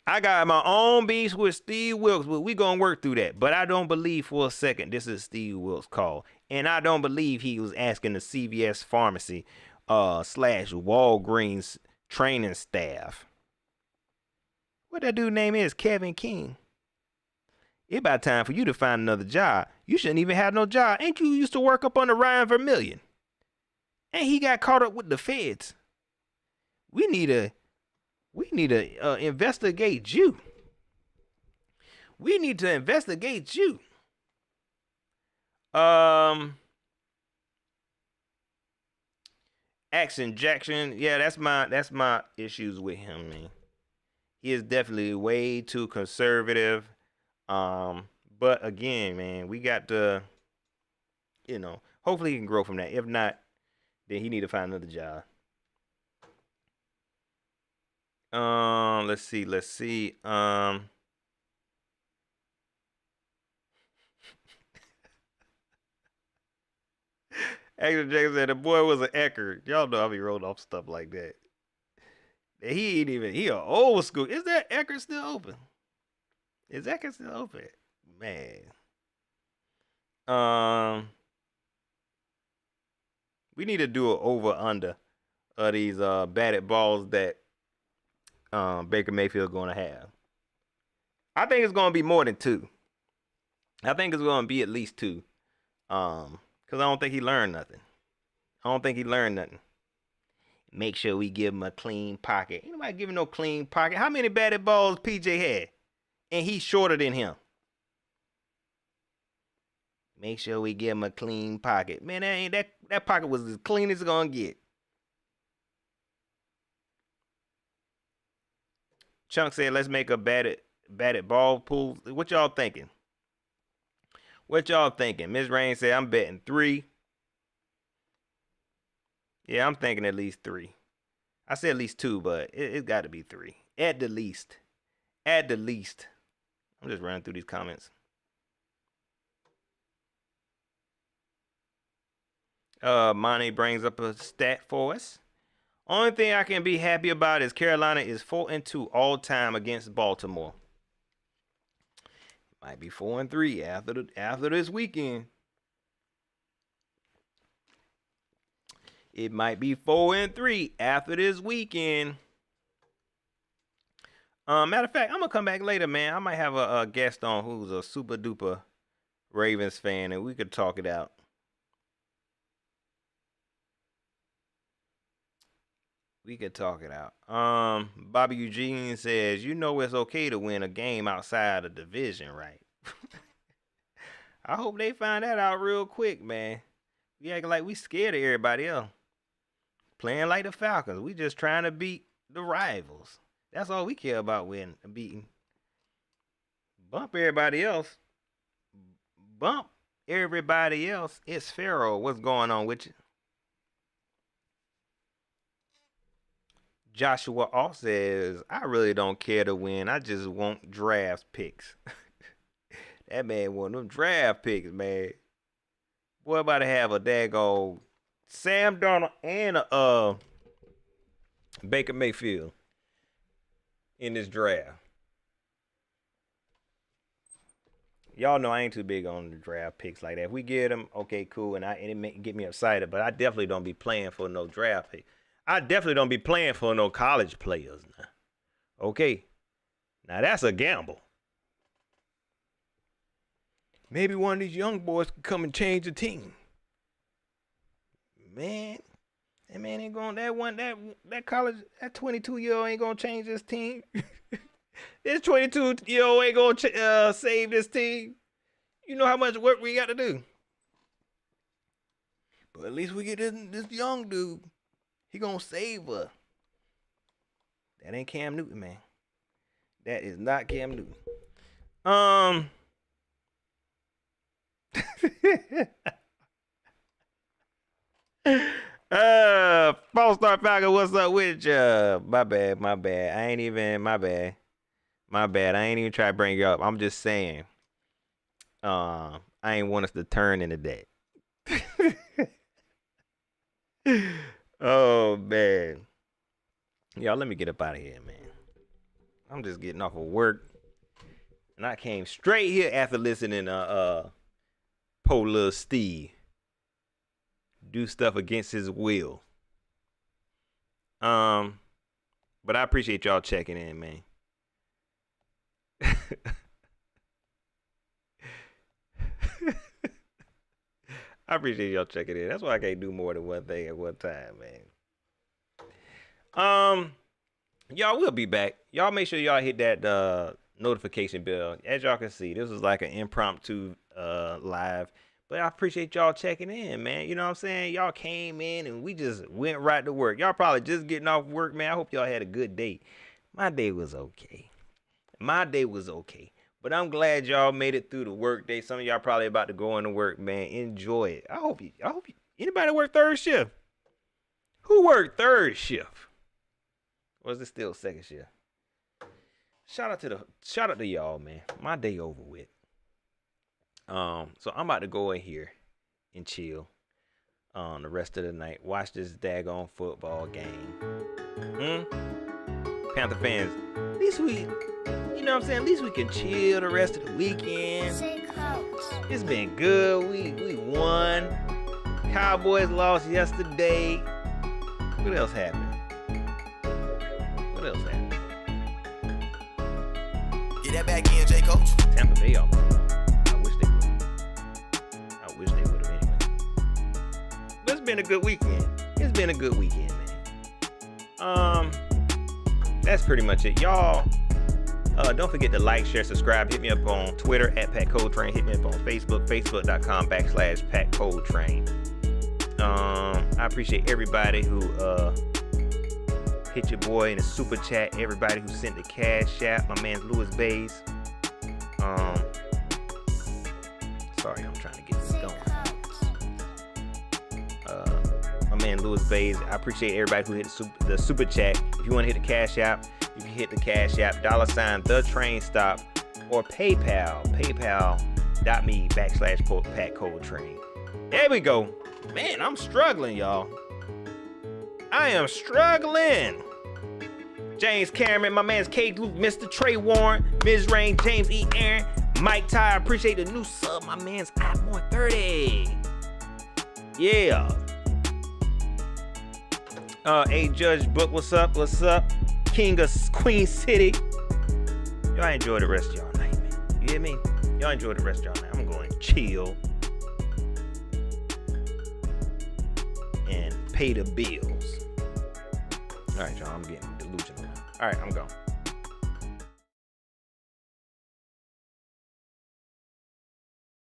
I got my own beast with Steve Wilkes, but we gonna work through that. But I don't believe for a second this is Steve Wilkes' call, and I don't believe he was asking the CVS pharmacy / Walgreens training staff. What that dude name is? Kevin King. It's about time for you to find another job. You shouldn't even have no job. Ain't you used to work up under Ryan Vermillion? And he got caught up with the feds. We need to investigate you. We need to investigate you. Action Jackson. Yeah, that's my issues with him, man. He is definitely way too conservative. But again, man, we got to, hopefully he can grow from that. If not, then he need to find another job. Let's see. Action Jackson said the boy was an Eckerd. Y'all know I be rolling off stuff like that. He an old school. Is that Eckerd still open? Is Eckerd still open? Man. We need to do an over under of these batted balls that Baker Mayfield going to have. I think it's going to be more than 2. I think it's going to be at least 2. Because I don't think he learned nothing. Make sure we give him a clean pocket. Ain't nobody giving no clean pocket. How many batted balls PJ had? And he's shorter than him. Make sure we give him a clean pocket. Man, that pocket was as clean as it's gonna get. Chunk said, let's make a batted ball pool. What y'all thinking? Ms. Rain said, I'm betting 3. Yeah, I'm thinking at least 3. I said at least 2, but it got to be 3. At the least. I'm just running through these comments. Monty brings up a stat for us. Only thing I can be happy about is Carolina is 4-2 all time against Baltimore. Might be 4-3 after this weekend. It might be 4-3 after this weekend. Matter of fact, I'm gonna come back later, man. I might have a guest on who's a super duper Ravens fan, and we could talk it out. Bobby Eugene says, you know it's okay to win a game outside of division, right? I hope they find that out real quick, man. We act like we scared of everybody else. Playing like the Falcons. We just trying to beat the rivals. That's all we care about beating. Bump everybody else. It's Pharaoh. What's going on with you? Joshua all says, I really don't care to win. I just want draft picks. That man want them draft picks, man. Boy, about to have a daggone Sam Darnold and a Baker Mayfield in this draft. Y'all know I ain't too big on the draft picks like that. If we get them, okay, cool, and it get me excited, but I definitely don't be playing for no draft pick. I definitely don't be playing for no college players now. Okay. Now that's a gamble. Maybe one of these young boys can come and change the team. Man, that man ain't going that college, that 22-year-old ain't gonna change this team. This 22-year-old ain't gonna save this team. You know how much work we got to do. But at least we get this young dude. He gonna save us. That ain't Cam Newton, man. That is not Cam Newton. False Star Falcon, what's up with ya? My bad. I ain't even try to bring you up. I'm just saying. I ain't want us to turn into that. Oh, man. Y'all, let me get up out of here, man. I'm just getting off of work. And I came straight here after listening to Polar Steve do stuff against his will. But I appreciate y'all checking in, man. I appreciate y'all checking in. That's why I can't do more than one thing at one time, man. Y'all will be back. Y'all make sure y'all hit that notification bell. As y'all can see, this was like an impromptu live. But I appreciate y'all checking in, man. You know what I'm saying? Y'all came in and we just went right to work. Y'all probably just getting off work, man. I hope y'all had a good day. My day was okay. But I'm glad y'all made it through the work day. Some of y'all probably about to go into work, man. Enjoy it. I hope you anybody work third shift? Who worked third shift? Or is it still second shift? Shout out to y'all, man. My day over with. So I'm about to go in here and chill the rest of the night. Watch this daggone football game. Panther fans, at least we, you know what I'm saying? At least we can chill the rest of the weekend. It's been good. We won. Cowboys lost yesterday. What else happened? What else happened? Get that back in, J Coach. Tampa Bay almost won. I wish they would have anyway. But it's been a good weekend. Man. That's pretty much it. Y'all, don't forget to like, share, subscribe. Hit me up on Twitter at Pat Coltrane. Hit me up on Facebook, facebook.com/PatColtrane. I appreciate everybody who hit your boy in the super chat. Everybody who sent the cash out. My man Louis Bays. Sorry, I'm trying to get this going. My man Louis Bays. I appreciate everybody who hit the super chat. If you want to hit the cash out, you can hit the cash app, $, the train stop, or PayPal, paypal.me/Pat Coltrane. There we go. Man, I'm struggling, y'all. I am struggling. James Cameron, my man's K. Luke, Mr. Trey Warren, Ms. Rain, James E. Aaron, Mike Ty, appreciate the new sub. My man's More30. Yeah. A Judge Book, what's up? What's up? King of Queen City. Y'all enjoy the rest of y'all night, man. You hear me? Y'all enjoy the rest of y'all night. I'm going to chill and pay the bills. All right, y'all. I'm getting delusional. All right, I'm going.